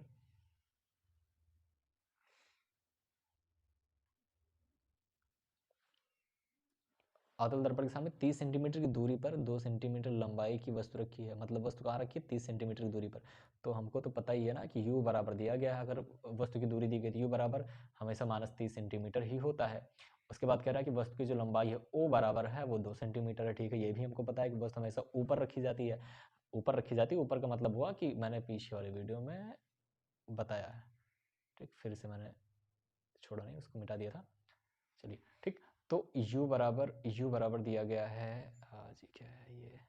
Speaker 1: अवतल दर्पण के सामने 30 सेंटीमीटर की दूरी पर 2 सेंटीमीटर लंबाई की वस्तु रखी है। मतलब वस्तु कहाँ रखी है? 30 सेंटीमीटर की दूरी पर। तो हमको तो पता ही है ना कि u बराबर दिया गया है, अगर वस्तु की दूरी दी गई तो u बराबर हमेशा -30 सेंटीमीटर ही होता है। उसके बाद कह रहा है कि वस्तु की जो लंबाई है o बराबर है वो 2 सेंटीमीटर है। ठीक है, ये भी हमको पता है कि वस्तु हमेशा ऊपर रखी जाती है। ऊपर रखी जाती है, ऊपर का मतलब हुआ कि मैंने पीछे वाले वीडियो में बताया है। ठीक, फिर से मैंने छोड़ा नहीं, उसको मिटा दिया था। चलिए ठीक, तो u बराबर दिया गया है, जी क्या है ये,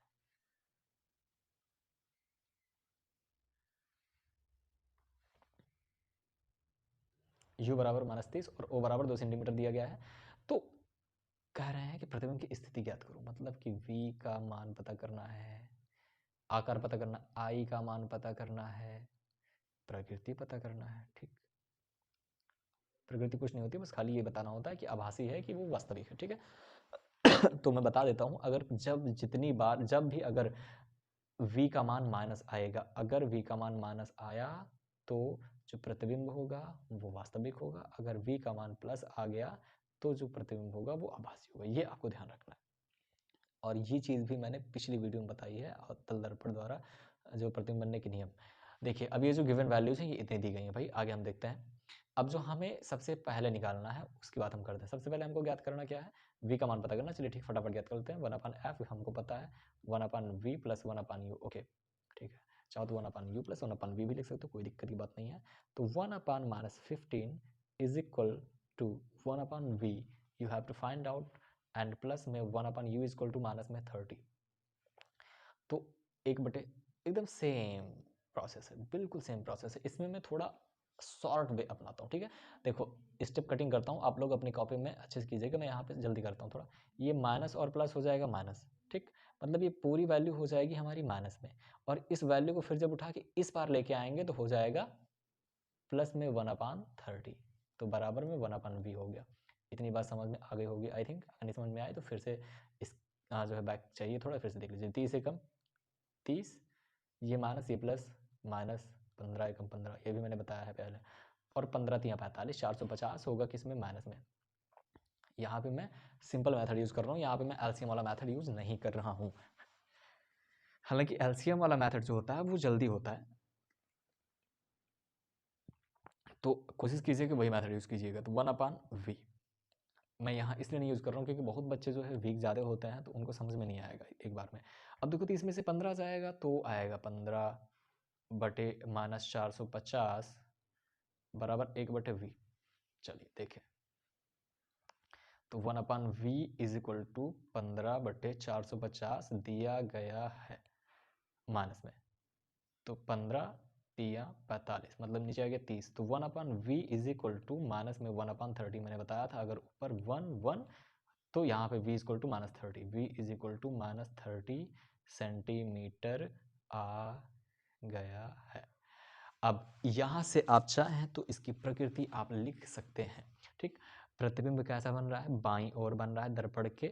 Speaker 1: u बराबर -30 और o बराबर 2 सेंटीमीटर दिया गया है। तो कह रहे हैं कि प्रतिबिंब की स्थिति ज्ञात करो, मतलब कि v का मान पता करना है, आकार पता करना, I का मान पता करना है, प्रकृति पता करना है। ठीक, प्रकृति कुछ नहीं होती, बस खाली ये बताना होता है कि आभासी है कि वो वास्तविक है। ठीक है तो मैं बता देता हूं, अगर जितनी बार जब भी अगर v का मान माइनस आएगा, अगर v का मान माइनस आया तो जो प्रतिबिंब होगा वो वास्तविक होगा, अगर v का मान प्लस आ गया तो जो प्रतिबिंब होगा वो आभासी होगा। ये आपको ध्यान रखना है, और ये चीज़ भी मैंने पिछली वीडियो में बताई है अवतल दर्पण द्वारा जो प्रतिबिंब बनने के नियम। देखिए अब ये जो गिवन वैल्यूज हैं ये इतनी दी गई हैं भाई। आगे हम देखते हैं। अब जो हमें सबसे पहले निकालना है उसकी बात हम करते हैं। सबसे पहले हमको ज्ञात करना क्या है? v का मान पता करना। चलिए ठीक, फटाफट ज्ञात करते हैं। 1/f हमको पता है, 1/v प्लस 1/u। ओके ठीक है, चाहो तो 1/u प्लस 1/v भी लिख सकते हो, कोई दिक्कत की बात नहीं है। तो 1/-15 is equal to 1/v, you have to find out, and plus में 1/u is equal to minus में 30। तो 1/, एकदम सेम प्रोसेस है, बिल्कुल सेम प्रोसेस है। इसमें मैं थोड़ा शॉर्ट वे अपनाता हूँ। ठीक है, देखो स्टेप कटिंग करता हूँ, आप लोग अपनी कॉपी में अच्छे से कीजिएगा, मैं यहाँ पे जल्दी करता हूँ थोड़ा। ये माइनस और प्लस हो जाएगा माइनस, ठीक, मतलब ये पूरी वैल्यू हो जाएगी हमारी माइनस में, और इस वैल्यू को फिर जब उठा के इस पार लेके आएंगे तो हो जाएगा प्लस में 1/30, तो बराबर में 1/v हो गया। इतनी बात समझ में आ गई होगी आई थिंक। अगर नहीं समझ में आए तो फिर से इस जो है बैक चाहिए थोड़ा, फिर से देख लीजिए। 30 एकम 30, ये माइनस ये प्लस, -15 एकम 15, ये भी मैंने बताया है पहले, और 15 × 45, 450 होगा किसमें? माइनस में। यहाँ पे मैं सिंपल मेथड यूज कर रहा हूँ, यहाँ पे मैं एलसीएम वाला मेथड यूज नहीं कर रहा हूँ। हालांकि एलसीएम वाला मेथड जो होता है वो जल्दी होता है, तो कोशिश कीजिए कि वही मेथड यूज कीजिएगा। तो 1/v मैं यहाँ इसलिए नहीं यूज़ कर रहा हूँ क्योंकि बहुत बच्चे जो है वीक ज़्यादा होते हैं तो उनको समझ में नहीं आएगा एक बार में। अब देखो, तो इसमें से 15 जाएगा तो आएगा 15/-450 बराबर 1/v। चलिए देखें, तो 1/v इज इक्वल टू 15/450 दिया गया है माइनस में, तो 15×45 मतलब नीचे आ गया 30, तो 1/v is equal to minus में 1/30 मैंने बताया था। अगर ऊपर 1 तो यहाँ पे v equal to -30, v is equal to -30 centimetre आ गया है। अब यहाँ से आप चाहें तो इसकी प्रकृति आप लिख सकते हैं। ठीक, प्रतिबिंब कैसा बन रहा है? बाईं ओर बन रहा है दर्पण के।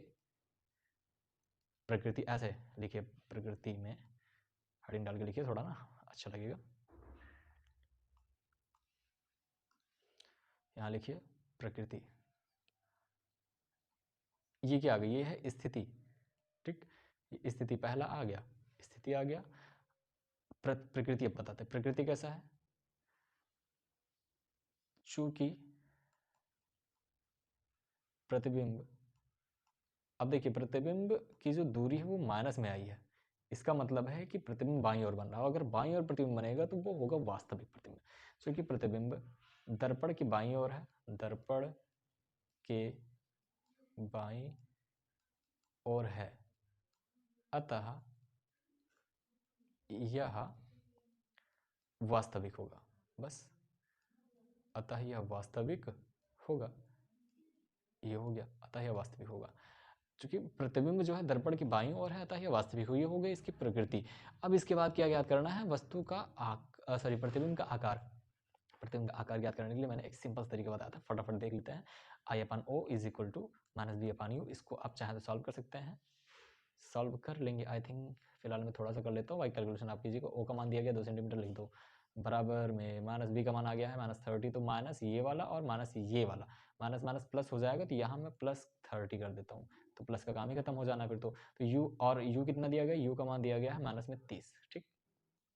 Speaker 1: प्रकृति ऐसे लिखिए, प्रकृति में हेडिंग डाल के लिखिए, थोड़ा ना अच्छा लगेगा। यहाँ लिखिए प्रकृति, ये क्या आ गई? ये है स्थिति। ठीक, स्थिति पहला आ गया, स्थिति आ गया। प्रकृति अब बताते हैं, प्रकृति कैसा है? चूंकि प्रतिबिंब, अब देखिए प्रतिबिंब की जो दूरी है वो माइनस में आई है, इसका मतलब है कि प्रतिबिंब बाईं ओर बन रहा है। अगर बाईं ओर प्रतिबिंब बनेगा तो वो होगा वास्तविक प्रतिबिंब, क्योंकि प्रतिबिंब दर्पण की बाईं ओर है, दर्पण के बाईं और है, अतः यह वास्तविक होगा। बस, अतः यह वास्तविक होगा, ये हो गया, अतः यह वास्तविक होगा। क्योंकि प्रतिबिंब जो है दर्पण की बाईं ओर है, अतः यह वास्तविक हो, ये हो गई इसकी प्रकृति। अब इसके बाद क्या ज्ञात करना है? वस्तु का प्रतिबिंब का आकार। प्रतिबिंब का आकार ज्ञात करने के लिए मैंने एक सिंपल तरीका बताया था, फटाफट देख लेते हैं। I/O is equal to -B/U। इसको आप चाहें तो सॉल्व कर सकते हैं, सॉल्व कर लेंगे। आई थिंक फिलहाल मैं थोड़ा सा कर लेता हूँ। वाई कैलकुलेशन आप कीजिएगा। O का मान दिया गया 2 सेंटीमीटर, लिख दो, बराबर में -B का मान आ गया है -30, तो माइनस ये वाला और माइनस ये वाला, माइनस माइनस प्लस हो जाएगा, तो यहाँ मैं +30 कर देता हूँ, तो प्लस का काम ही खत्म हो जाना फिर तो U, और U कितना दिया गया? U का मान दिया गया है -30। ठीक,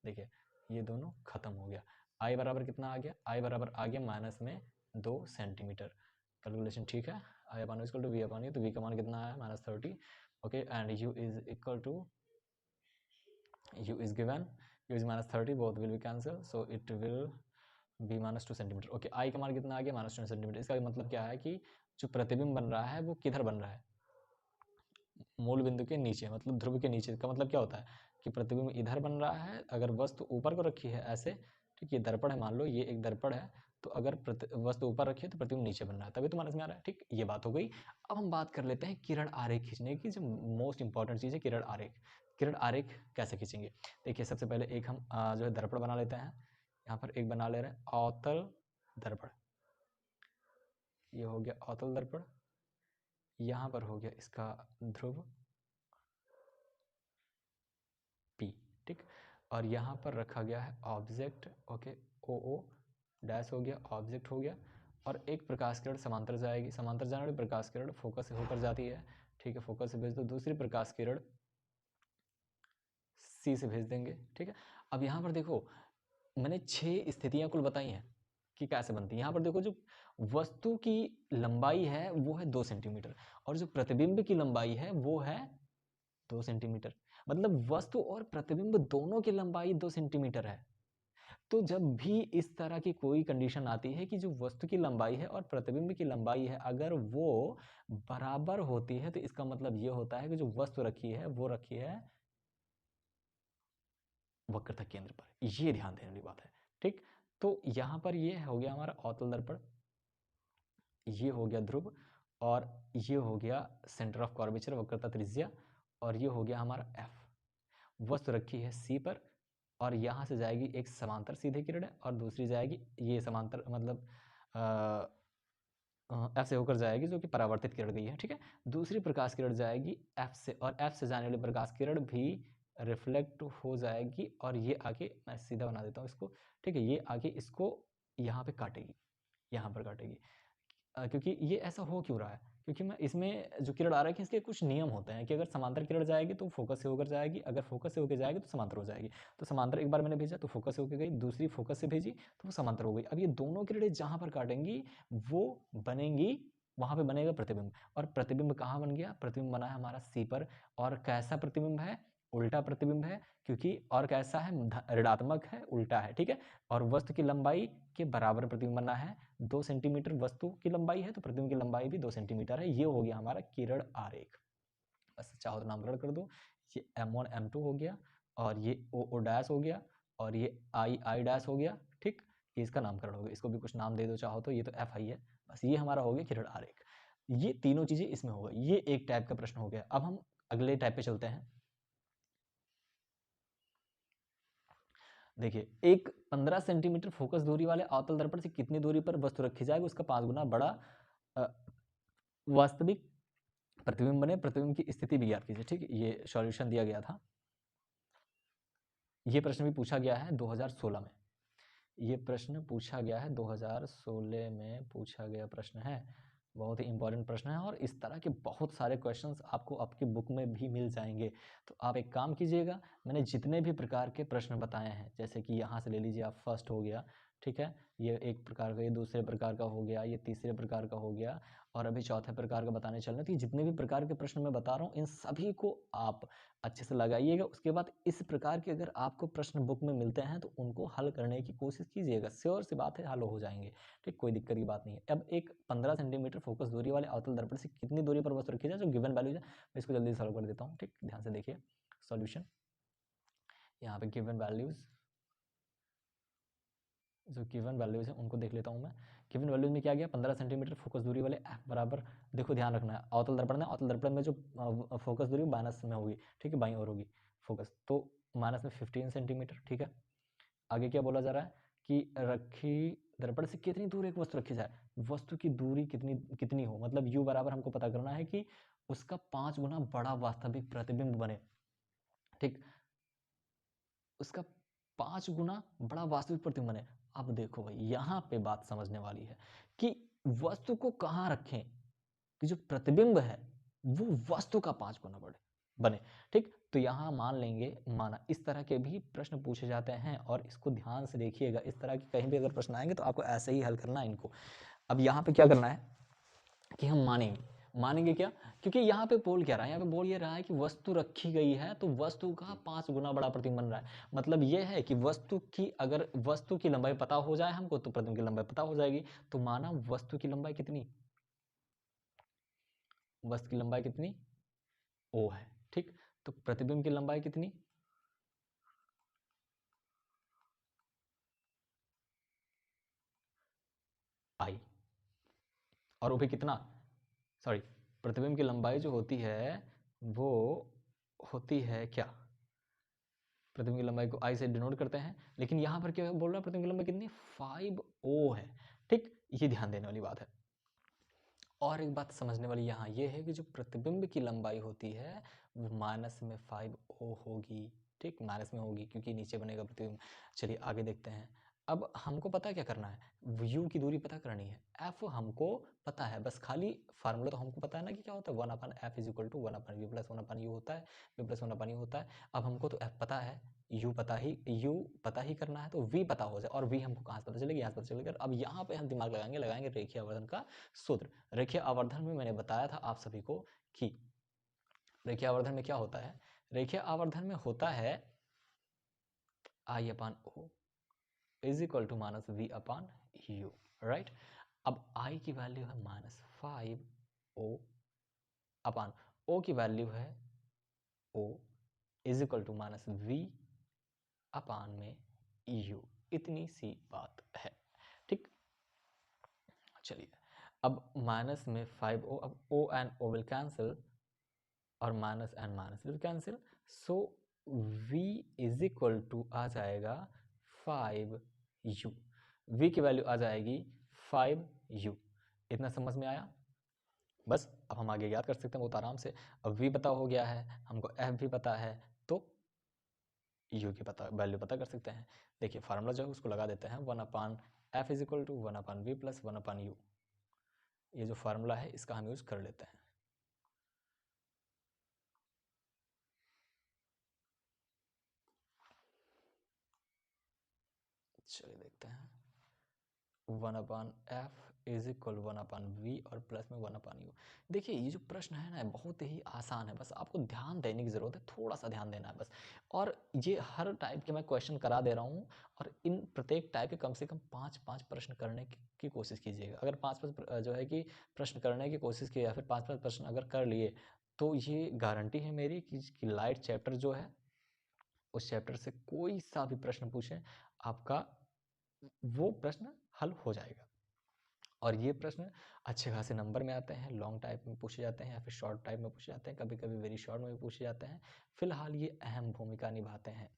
Speaker 1: देखिए ये दोनों खत्म हो गया। I बराबर कितना आ गया? I बराबर आ गया -2 सेंटीमीटर। कैलकुलेशन ठीक है। I/V/U, तो V का मान कितना है? -30। Okay, and U is equal to, U is given, U is -30, both will be cancelled, so it will be -2 centimetre. Okay, I का मान कितना आ गया? -2 सेंटीमीटर। इसका मतलब क्या है कि जो प्रतिबिंब बन रहा है वो किधर बन रहा है? मूल बिंदु के नीचे, मतलब ध्रुव के नीचे। का मतलब क्या होता है कि प्रतिबिंब इधर बन रहा है, अगर वस्तु ऊपर को रखी है ऐसे, ठीक, ये दर्पण है, मान लो ये एक दर्पण है, तो अगर वस्तु ऊपर रखी है तो प्रतिबिंब नीचे बन रहा है, तभी तो समझ में आ रहा है। ठीक, ये बात हो गई। अब हम बात कर लेते हैं किरण आरेख खींचने की। जो मोस्ट इंपॉर्टेंट चीज़ है किरण आरेख। किरण आरेख कैसे खींचेंगे? देखिए, सबसे पहले एक हम जो है दर्पण बना लेते हैं। यहाँ पर एक बना ले रहे हैं अवतल दर्पण, ये हो गया अवतल दर्पण। यहाँ पर हो गया इसका ध्रुव P, ठीक, और यहाँ पर रखा गया है ऑब्जेक्ट। ओके, OO डैश हो गया, ऑब्जेक्ट हो गया, और एक प्रकाश किरण समांतर जाएगी। समांतर जाने वाली प्रकाश किरण फोकस से होकर जाती है, ठीक है, फोकस से भेज दो। दूसरी प्रकाश किरण C से भेज देंगे, ठीक है। अब यहाँ पर देखो, मैंने 6 स्थितियां कुल बताई हैं कि कैसे बनती है। यहाँ पर देखो, जो वस्तु की लंबाई है वो है 2 सेंटीमीटर, और जो प्रतिबिंब की लंबाई है वो है 2 सेंटीमीटर। मतलब वस्तु और प्रतिबिंब दोनों की लंबाई 2 सेंटीमीटर है। तो जब भी इस तरह की कोई कंडीशन आती है कि जो वस्तु की लंबाई है और प्रतिबिंब की लंबाई है, अगर वो बराबर होती है, तो इसका मतलब ये होता है कि जो वस्तु रखी है वो रखी है वक्रता केंद्र पर। ये ध्यान देने वाली बात है। ठीक, तो यहां पर ये हो गया हमारा अवतल दर्पण, ये हो गया ध्रुव, और ये हो गया सेंटर ऑफ कर्वेचर, वक्रता त्रिज्या, और ये हो गया हमारा F। वस्तु रखी है C पर, और यहाँ से जाएगी एक समांतर सीधे किरण, और दूसरी जाएगी ये समांतर, मतलब F से होकर जाएगी, जो कि परावर्तित किरण गई है। ठीक है, दूसरी प्रकाश किरण जाएगी F से, और F से जाने वाली प्रकाश किरण भी रिफ्लेक्ट हो जाएगी, और ये आगे, मैं सीधा बना देता हूँ इसको, ठीक है, ये आगे इसको यहाँ पे काटेगी, यहाँ पर काटेगी। क्योंकि ये ऐसा हो क्यों रहा है? क्योंकि मैं इसमें जो किरण आ रही है इसके कुछ नियम होते हैं कि अगर समांतर किरण जाएगी तो फोकस से होकर जाएगी, अगर फोकस से होकर जाएगी तो समांतर हो जाएगी। तो समांतर एक बार मैंने भेजा तो फोकस से होकर गई, दूसरी फोकस से भेजी तो वो समांतर हो गई। अब ये दोनों किरणें जहां पर काटेंगी वो बनेंगी, वहां पे बनेगा प्रतिबिंब। और प्रतिबिंब कहाँ बन गया? प्रतिबिंब बना है हमारा C पर। और कैसा प्रतिबिंब है? उल्टा प्रतिबिंब है, क्योंकि और कैसा है? ऋणात्मक है, उल्टा है। ठीक है, और वस्तु की लंबाई के बराबर प्रतिबिंब बना है। 2 सेंटीमीटर वस्तु की लंबाई है, तो प्रतिबिंब की लंबाई भी 2 सेंटीमीटर है। ये हो गया हमारा किरण आरेख। बस चाहो तो नामकरण कर दो, ये M1 M2 हो गया, और ये O डैश हो गया, और ये I डैश हो गया। ठीक, ये इसका नामकरण हो गया। इसको भी कुछ नाम दे दो चाहो तो, ये तो FI है। बस ये हमारा हो गया किरण आरेख। ये तीनों चीजें इसमें हो गई। ये एक टाइप का प्रश्न हो गया। अब हम अगले टाइप पे चलते हैं। देखिए, एक 15 सेंटीमीटर फोकस दूरी वाले अवतल दर्पण से कितनी दूरी पर वस्तु रखी जाएगी उसका 5 गुना बड़ा वास्तविक प्रतिबिंब बने। प्रतिबिंब की स्थिति भी ज्ञात कीजिए। ठीक है, ये सॉल्यूशन दिया गया था। ये प्रश्न भी पूछा गया है 2016 में। ये प्रश्न पूछा गया है 2016 में पूछा गया प्रश्न है। बहुत ही इंपॉर्टेंट प्रश्न है, और इस तरह के बहुत सारे क्वेश्चंस आपको आपकी बुक में भी मिल जाएंगे। तो आप एक काम कीजिएगा, मैंने जितने भी प्रकार के प्रश्न बताए हैं, जैसे कि यहाँ से ले लीजिए आप, फर्स्ट हो गया, ठीक है, ये एक प्रकार का, ये दूसरे प्रकार का हो गया, ये तीसरे प्रकार का हो गया, और अभी चौथे प्रकार का बताने चल रहे हैं। तो जितने भी प्रकार के प्रश्न मैं बता रहा हूँ इन सभी को आप अच्छे से लगाइएगा। उसके बाद इस प्रकार के अगर आपको प्रश्न बुक में मिलते हैं तो उनको हल करने की कोशिश कीजिएगा, श्योर सी बात है हल हो जाएंगे, ठीक, कोई दिक्कत की बात नहीं है। अब एक 15 सेंटीमीटर फोकस दूरी वाले अवतल दर्पण से कितनी दूरी पर वस्तु रखी जाए, जो गिवन वैल्यू है, मैं इसको जल्दी सॉल्व कर देता हूँ, ठीक, ध्यान से देखिए सॉल्यूशन। यहाँ पे गिवन वैल्यूज, जो गिवन वैल्यूज है उनको देख लेता हूँ मैं। गिवन वैल्यूज में क्या गया, 15 सेंटीमीटर फोकस दूरी वाले एफ बराबर, देखो ध्यान रखना है अवतल दर्पण है, अवतल दर्पण में जो फोकस दूरी माइनस में होगी, ठीक है, बाईं ओर होगी फोकस, तो माइनस में 15 सेंटीमीटर, ठीक है। आगे क्या बोला जा रहा है कि रखी दर्पण से कितनी दूर एक वस्तु रखी जाए, वस्तु की दूरी कितनी कितनी हो, मतलब u बराबर हमको पता करना है कि उसका 5 गुना बड़ा वास्तविक प्रतिबिंब बने, ठीक, उसका 5 गुना बड़ा वास्तविक प्रतिबिंब बने। अब देखो भाई यहाँ पे बात समझने वाली है कि वस्तु को कहाँ रखें कि जो प्रतिबिंब है वो वस्तु का 5 गुना बने, ठीक। तो यहाँ मान लेंगे, माना इस तरह के भी प्रश्न पूछे जाते हैं और इसको ध्यान से देखिएगा, इस तरह के कहीं भी अगर प्रश्न आएंगे तो आपको ऐसे ही हल करना है इनको। अब यहाँ पे क्या करना है कि हम मानेंगे क्या, क्योंकि यहाँ पे बोल क्या रहा है, यहाँ पे बोल ये रहा है कि वस्तु रखी गई है तो वस्तु का 5 गुना बड़ा प्रतिबिंब बन रहा है। मतलब ये है कि वस्तु की, अगर वस्तु की लंबाई पता हो जाए हमको तो प्रतिबिंब की लंबाई पता हो जाएगी। तो माना वस्तु की लंबाई कितनी, वस्तु की लंबाई कितनी ओ है, ठीक, तो प्रतिबिंब की लंबाई कितनी, आई, और वो भी कितना, सॉरी, प्रतिबिंब की लंबाई जो होती है वो होती है क्या, प्रतिबिंब की लंबाई को आई से डिनोट करते हैं, लेकिन यहां पर क्या बोल रहा है, प्रतिबिंब की लंबाई कितनी 5O है, ठीक, ये ध्यान देने वाली बात है। और एक बात समझने वाली यहाँ ये है कि जो प्रतिबिंब की लंबाई होती है वो माइनस में 5O होगी, ठीक, माइनस में होगी क्योंकि नीचे बनेगा प्रतिबिंब। चलिए आगे देखते हैं। अब हमको पता क्या करना है, u की दूरी पता करनी है, f हमको पता है, बस खाली फार्मूला तो हमको पता है ना कि क्या होता है, 1/f is equal to 1/v plus 1/u होता है, v प्लस 1/u होता है। अब हमको तो f पता है, u पता ही करना है, तो v पता हो जाए, और v हमको कहाँ से पता चलेगा, यहाँ से पता चलेगा। अब यहाँ पे हम दिमाग लगाएंगे रेखीय आवर्धन का सूत्र। रेखीय आवर्धन में मैंने बताया था आप सभी को कि रेखीय आवर्धन में क्या होता है, रेखीय आवर्धन में होता है I/O is equal to minus V/U, right. अब I की वैल्यू है -5O अपान O की वैल्यू है O is equal to -V upon में U, इतनी सी बात है, ठीक। चलिए अब माइनस में 5O, अब O and O will cancel और minus and minus will cancel, so V is equal to आ जाएगा 5U, V की वैल्यू आ जाएगी 5U। इतना समझ में आया, बस अब हम आगे याद कर सकते हैं बहुत आराम से। अब V पता हो गया है, हमको F भी पता है, तो U की वैल्यू पता कर सकते हैं। देखिए फार्मूला जो है उसको लगा देते हैं, 1/f is equal to 1/v plus 1/u, ये जो फार्मूला है इसका हम यूज कर लेते हैं। चलिए देखते हैं, 1/f इज इक्वल 1/v और प्लस में 1/u। देखिए ये जो प्रश्न है ना बहुत ही आसान है, बस आपको ध्यान देने की ज़रूरत है, थोड़ा सा ध्यान देना है बस। और ये हर टाइप के मैं क्वेश्चन करा दे रहा हूँ, और इन प्रत्येक टाइप के कम से कम 5-5 प्रश्न करने की कोशिश कीजिएगा। अगर 5-5 जो है कि प्रश्न करने की कोशिश की, या फिर 5-5 प्रश्न अगर कर लिए तो ये गारंटी है मेरी कि लाइट चैप्टर जो है उस चैप्टर से कोई सा भी प्रश्न पूछें आपका वो प्रश्न हल हो जाएगा। और ये प्रश्न अच्छे खासे नंबर में आते हैं, लॉन्ग टाइप में पूछे जाते हैं या फिर शॉर्ट टाइप में पूछे जाते हैं, कभी कभी वेरी शॉर्ट में भी पूछे जाते हैं। फिलहाल ये अहम भूमिका निभाते हैं।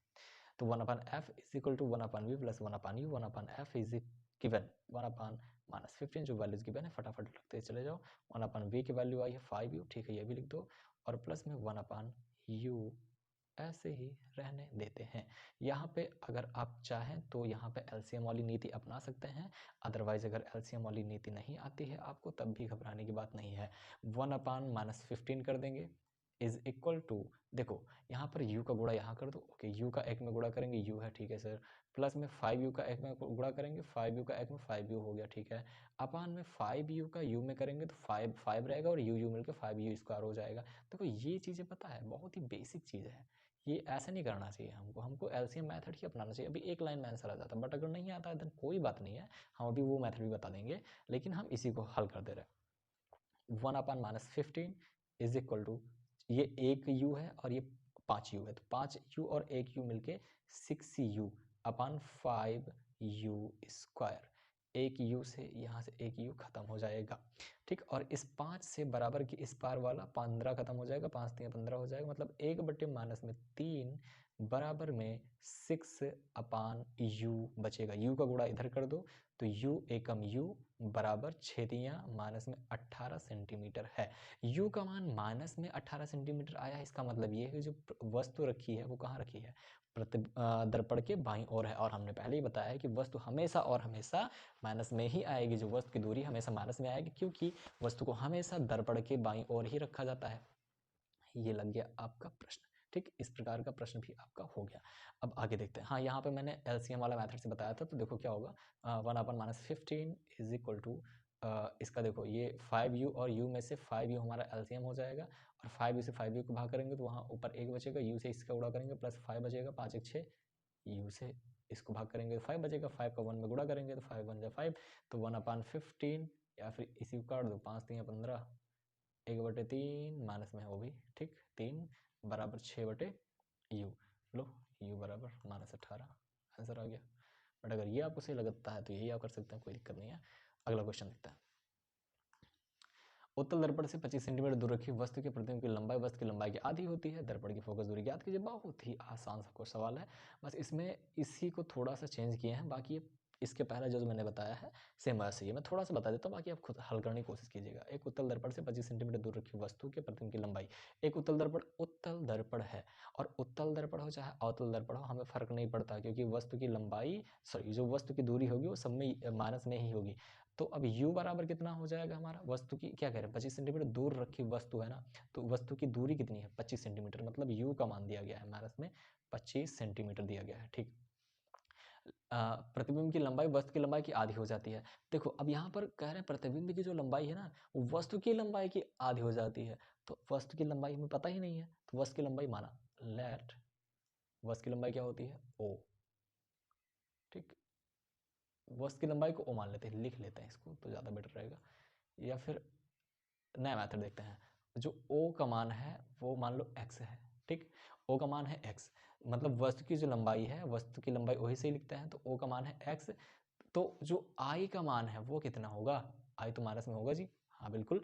Speaker 1: तो 1/f is equal to 1/v plus 1/u, 1/f is given 1/-15 जो वैल्यूज गिवन है, फटाफट लिखते चले जाओ। 1/v की वैल्यू आई है 5u, ठीक है, ये भी लिख दो, और प्लस में 1/u ऐसे ही रहने देते हैं। यहाँ पे अगर आप चाहें तो यहाँ पे एलसीएम वाली नीति अपना सकते हैं, अदरवाइज अगर एलसीएम वाली नीति नहीं आती है आपको तब भी घबराने की बात नहीं है। 1/-15 कर देंगे, इज इक्वल टू, देखो यहाँ पर u का गुणा यहाँ कर दो, ओके u का एक में गुणा करेंगे u है, ठीक है सर, प्लस में 5u का एक में गुणा करेंगे 5u का एक में 5u हो गया, ठीक है, अपान में 5u का u में करेंगे तो 5 रहेगा और u मिलकर 5u स्क्वायर हो जाएगा। देखो ये चीज़ें पता है बहुत ही बेसिक चीज़ है, ये ऐसा नहीं करना चाहिए हमको एलसीएम मेथड ही अपनाना चाहिए। अभी एक लाइन में आंसर आ जाता है, बट अगर नहीं आता है देन कोई बात नहीं है, हम अभी वो मेथड भी बता देंगे, लेकिन हम इसी को हल कर दे रहे हैं। 1/-15 इज इक्वल टू, ये एक u है और ये 5u है, तो 5u और 1u मिलके 6u अपान 5u स्क्वायर, एक u से यहाँ से एक u खत्म हो जाएगा, ठीक। और इस 5 से बराबर की इस पार वाला 15 खत्म हो जाएगा, 5 3 15 हो जाएगा, मतलब 1/-3 बराबर में 6 अपान u बचेगा। u का गुणा इधर कर दो तो u एकम u बराबर 6 - 18 सेंटीमीटर है। u का मान माइनस में 18 सेंटीमीटर आया है, इसका मतलब ये है कि जो वस्तु रखी है वो कहाँ रखी है, दर्पण के बाईं ओर है। और हमने पहले ही बताया है कि वस्तु हमेशा और हमेशा माइनस में ही आएगी, जो वस्तु की दूरी हमेशा माइनस में आएगी, क्योंकि वस्तु को हमेशा दर्पण के बाईं ओर ही रखा जाता है। ये लग गया आपका प्रश्न, ठीक। इस प्रकार का प्रश्न भी आपका हो गया। अब आगे देखते हैं। हाँ, यहाँ पे मैंने एलसीएम वाला मेथड से बताया था, तो देखो क्या होगा, 1/-15 इज इक्वल टू, इसका देखो ये 5u और u में से 5u हमारा एलसीएम हो जाएगा, और 5u से 5u को भाग करेंगे तो वहाँ ऊपर 1 बचेगा, u से इसका गुणा करेंगे प्लस 5 बचेगा, 5 1 6, u से इसको भाग करेंगे तो 5 बचेगा, 5 का 1 में गुणा करेंगे तो 5 1 5, तो 1/15, या फिर इसी को काट दो, 5 3 15, 1/3 माइनस में है वो भी, ठीक, 3 बराबर 6/u, लो u बराबर -18, आंसर आ गया। बट अगर ये आपको सही लगता है तो यही आप कर सकते हैं, कोई दिक्कत नहीं है। अगला क्वेश्चन देखते हैं। उत्तल दर्पण से 25 सेंटीमीटर दूर रखी वस्तु के प्रतिबिंब की लंबाई वस्तु की लंबाई की आधी होती है, दर्पण की फोकस दूरी ज्ञात कीजिए। बहुत ही आसान सा सवाल है, बस इसमें इसी को थोड़ा सा चेंज किए हैं, बाकी ये इसके पहले जो मैंने बताया है सेम वैसे ही मैं थोड़ा सा बता देता हूँ, बाकी आप खुद हल करने की कोशिश कीजिएगा। एक उत्तल दर्पण से 25 सेंटीमीटर दूर रखी वस्तु के प्रतिबिंब की लंबाई, एक उत्तल दर्पण है, और उत्तल दर्पण हो चाहे अवतल दर्पण हो हमें फर्क नहीं पड़ता, क्योंकि वस्तु की लंबाई सॉरी जो वस्तु की दूरी होगी वो सब में माइनस में ही होगी। तो अब u बराबर कितना हो जाएगा हमारा, वस्तु की क्या कह रहे हैं 25 सेंटीमीटर दूर रखी वस्तु है ना, तो वस्तु की दूरी कितनी है 25 सेंटीमीटर, मतलब u का मान दिया गया है माइनस में 25 सेंटीमीटर दिया गया है, ठीक। प्रतिबिंब की लंबाई वस्तु की लंबाई की आधी हो जाती है। देखो अब यहाँ पर कह रहे हैं प्रतिबिंब की जो लंबाई है ना वो वस्तु की लंबाई की आधी हो जाती है, तो वस्तु की लंबाई हमें पता ही नहीं है, तो वस्तु की लंबाई माना लेट वस्तु की लंबाई क्या होती है o, ठीक। वस्तु की लंबाई को o मान लेते हैं, लिख लेते हैं इसको तो ज़्यादा बेटर रहेगा, या फिर नया मेथड देखते हैं। जो o का मान है वो मान लो x है, ठीक। o का मान है x, मतलब वस्तु की जो लंबाई है वस्तु की लंबाई वही से ही लिखते हैं, तो o का मान है x, तो जो i का मान है वो कितना होगा, i तो माइनस में होगा जी, हाँ बिल्कुल,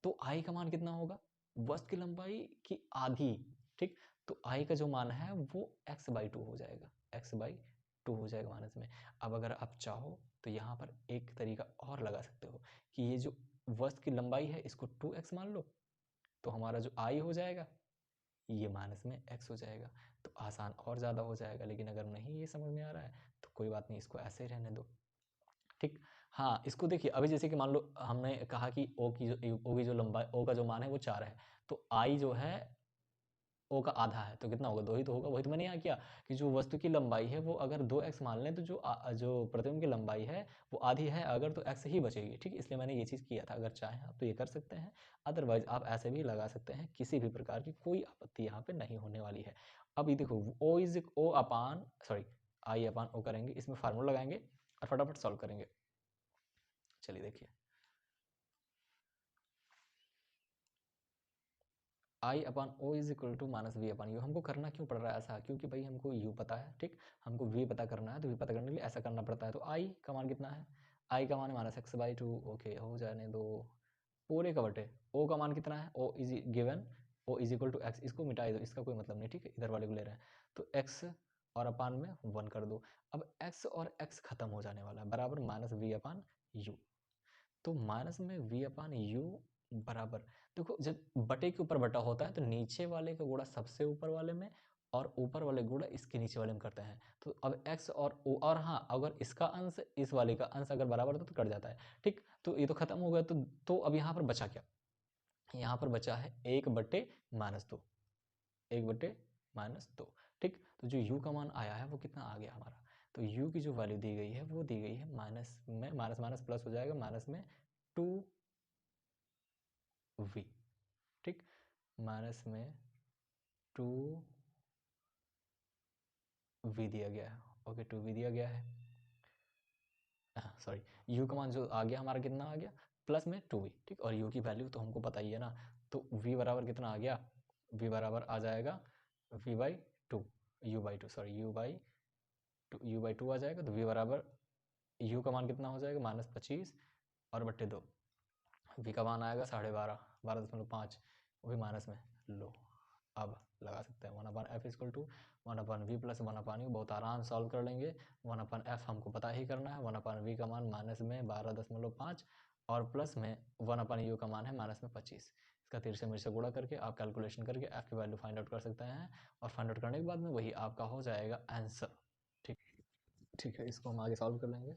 Speaker 1: तो i का मान कितना होगा वस्तु की लंबाई की आधी, ठीक। तो i का जो मान है वो x/2 हो जाएगा, x/2 हो जाएगा माइनस में। अब अगर आप चाहो तो यहाँ पर एक तरीका और लगा सकते हो कि ये जो वस्तु की लंबाई है इसको 2x मान लो, तो हमारा जो i हो जाएगा ये माइनस में x हो जाएगा, तो आसान और ज़्यादा हो जाएगा। लेकिन अगर नहीं ये समझ में आ रहा है तो कोई बात नहीं, इसको ऐसे ही रहने दो, ठीक। हाँ, इसको देखिए अभी जैसे कि मान लो हमने कहा कि o की जो लंबाई o का जो मान है वो 4 है, तो i जो है o का आधा है तो कितना होगा 2 ही तो होगा। वही तो मैंने यहाँ किया कि जो वस्तु की लंबाई है वो अगर 2x मान लें तो जो प्रतिबिंब की लंबाई है वो आधी है अगर, तो x ही बचेगी, ठीक। इसलिए मैंने ये चीज़ किया था। अगर चाहें आप तो ये कर सकते हैं, अदरवाइज आप ऐसे भी लगा सकते हैं, किसी भी प्रकार की कोई आपत्ति यहाँ पे नहीं होने वाली है। अभी देखो I/O करेंगे, इसमें फार्मूला लगाएंगे और फटाफट सॉल्व करेंगे। चलिए देखिए, I/O is equal to -V/U। हमको करना क्यों पड़ रहा है ऐसा, क्योंकि भाई हमको U पता है, ठीक। हमको V पता करना है, तो V पता करने के लिए ऐसा करना पड़ता है। तो I का मान कितना है, I का मान है -x/2, ओके हो जाने दो पूरे का बटे। O का मान कितना है, O is given, O is equal to x, इसको मिटा दो, इसका कोई मतलब नहीं, ठीक है, इधर वाले को ले रहे हैं, तो x और अपान में 1 कर दो। अब x और x खत्म हो जाने वाला है, बराबर -V/U, तो माइनस में V/U बराबर, देखो जब बटे के ऊपर बटा होता है तो नीचे वाले का गुणा सबसे ऊपर वाले में और ऊपर वाले गुणा इसके नीचे वाले में करते हैं। तो अब x और o, और हाँ अगर इसका अंश इस वाले का अंश अगर बराबर होता तो कट जाता है, ठीक। तो ये तो खत्म हो गया, तो अब यहाँ पर बचा क्या, यहाँ पर बचा है 1/-2, 1/-2। ठीक, तो जो u का मान आया है वो कितना आ गया हमारा, तो u की जो वैल्यू दी गई है वो दी गई है माइनस में, माइनस माइनस प्लस हो जाएगा, माइनस में 2v। ठीक, माइनस में 2v दिया गया है। ओके, 2v दिया गया है, सॉरी, u का मान जो आ गया हमारा कितना आ गया, प्लस में 2v। ठीक, और u की वैल्यू तो हमको पता ही है ना, तो v बराबर कितना आ गया, v बराबर आ जाएगा v/2, u/2, सॉरी u/2 आ जाएगा। तो v बराबर u का मान कितना हो जाएगा, -25 और बट्टे 2, v का मान आएगा 12.5, 12.5, वो भी माइनस में। लो, अब लगा सकते हैं 1/f equal to 1/v plus 1/u, बहुत आराम से सॉल्व कर लेंगे। 1/f हमको पता ही करना है, 1/v का मान माइनस में 12.5 और प्लस में 1/u का मान है माइनस में 25। इसका तिरछे में से गुणा करके आप कैलकुलेशन करके f की वैल्यू फाइंड आउट कर सकते हैं, और फाइंड आउट करने के बाद में वही आपका हो जाएगा आंसर। ठीक है, इसको हम आगे सॉल्व कर लेंगे।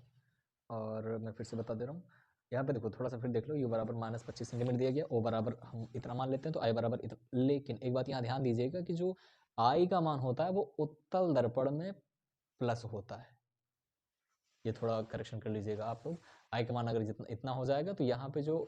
Speaker 1: और मैं फिर से बता दे रहा हूँ, यहाँ पे देखो थोड़ा सा फिर देख लो, u बराबर -25 सेंटीमीटर दिया गया, o बराबर हम इतना मान लेते हैं, तो i बराबर इतना। लेकिन एक बात यहाँ ध्यान दीजिएगा कि जो i का मान होता है वो उत्तल दर्पण में प्लस होता है, ये थोड़ा करेक्शन कर लीजिएगा आप लोग। i का मान अगर जितना इतना हो जाएगा तो यहाँ पे जो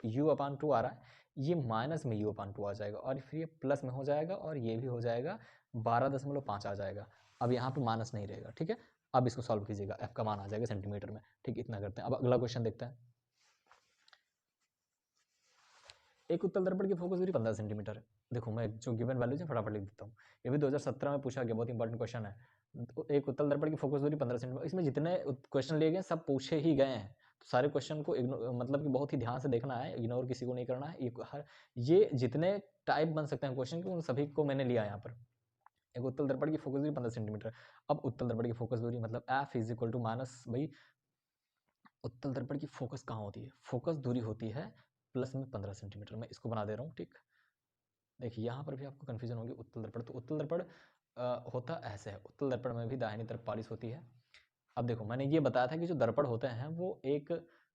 Speaker 1: u/2 आ रहा है ये माइनस में u/2 आ जाएगा, और फिर ये प्लस में हो जाएगा, और ये भी हो जाएगा 12.5 आ जाएगा। अब यहाँ पे माइनस नहीं रहेगा। ठीक है, अब इसको सॉल्व कीजिएगा, f का मान आ जाएगा सेंटीमीटर में। ठीक, इतना करते हैं। अब अगला क्वेश्चन देखते हैं। एक उत्तल दर्पण की फोकस दूरी 15 सेंटीमीटर है। देखो मैं जो गिवन वैल्यूज है फटाफट लिख देता हूँ, ये भी 2017 में पूछा गया, बहुत इंपॉर्टेंट क्वेश्चन है। तो एक उत्तल दर्पण की फोकस दूरी 15 सेंटीमीटर, इसमें जितने क्वेश्चन लिए गए सब पूछे ही गए हैं, तो सारे क्वेश्चन को मतलब कि बहुत ही ध्यान से देखना है, इग्नोर किसी को नहीं करना है। ये जितने टाइप बन सकते हैं क्वेश्चन के उन सभी को मैंने लिया यहाँ पर। एक उत्तल दर्पण की फोकस दूरी 15 सेंटीमीटर। अब उत्तल दर्पण की फोकस दूरी मतलब f is equal to minus, भाई उत्तल दर्पण की फोकस कहाँ होती है, फोकस दूरी होती है प्लस में 15 सेंटीमीटर। मैं इसको बना दे रहा हूँ। ठीक, देखिए यहाँ पर भी आपको कन्फ्यूजन होगी। उत्तल दर्पण, तो उत्तल दर्पण होता ऐसे है, उत्तल दर्पण में भी दाहिनी तरफ पॉलिश होती है। अब देखो मैंने ये बताया था कि जो दर्पण होते हैं वो एक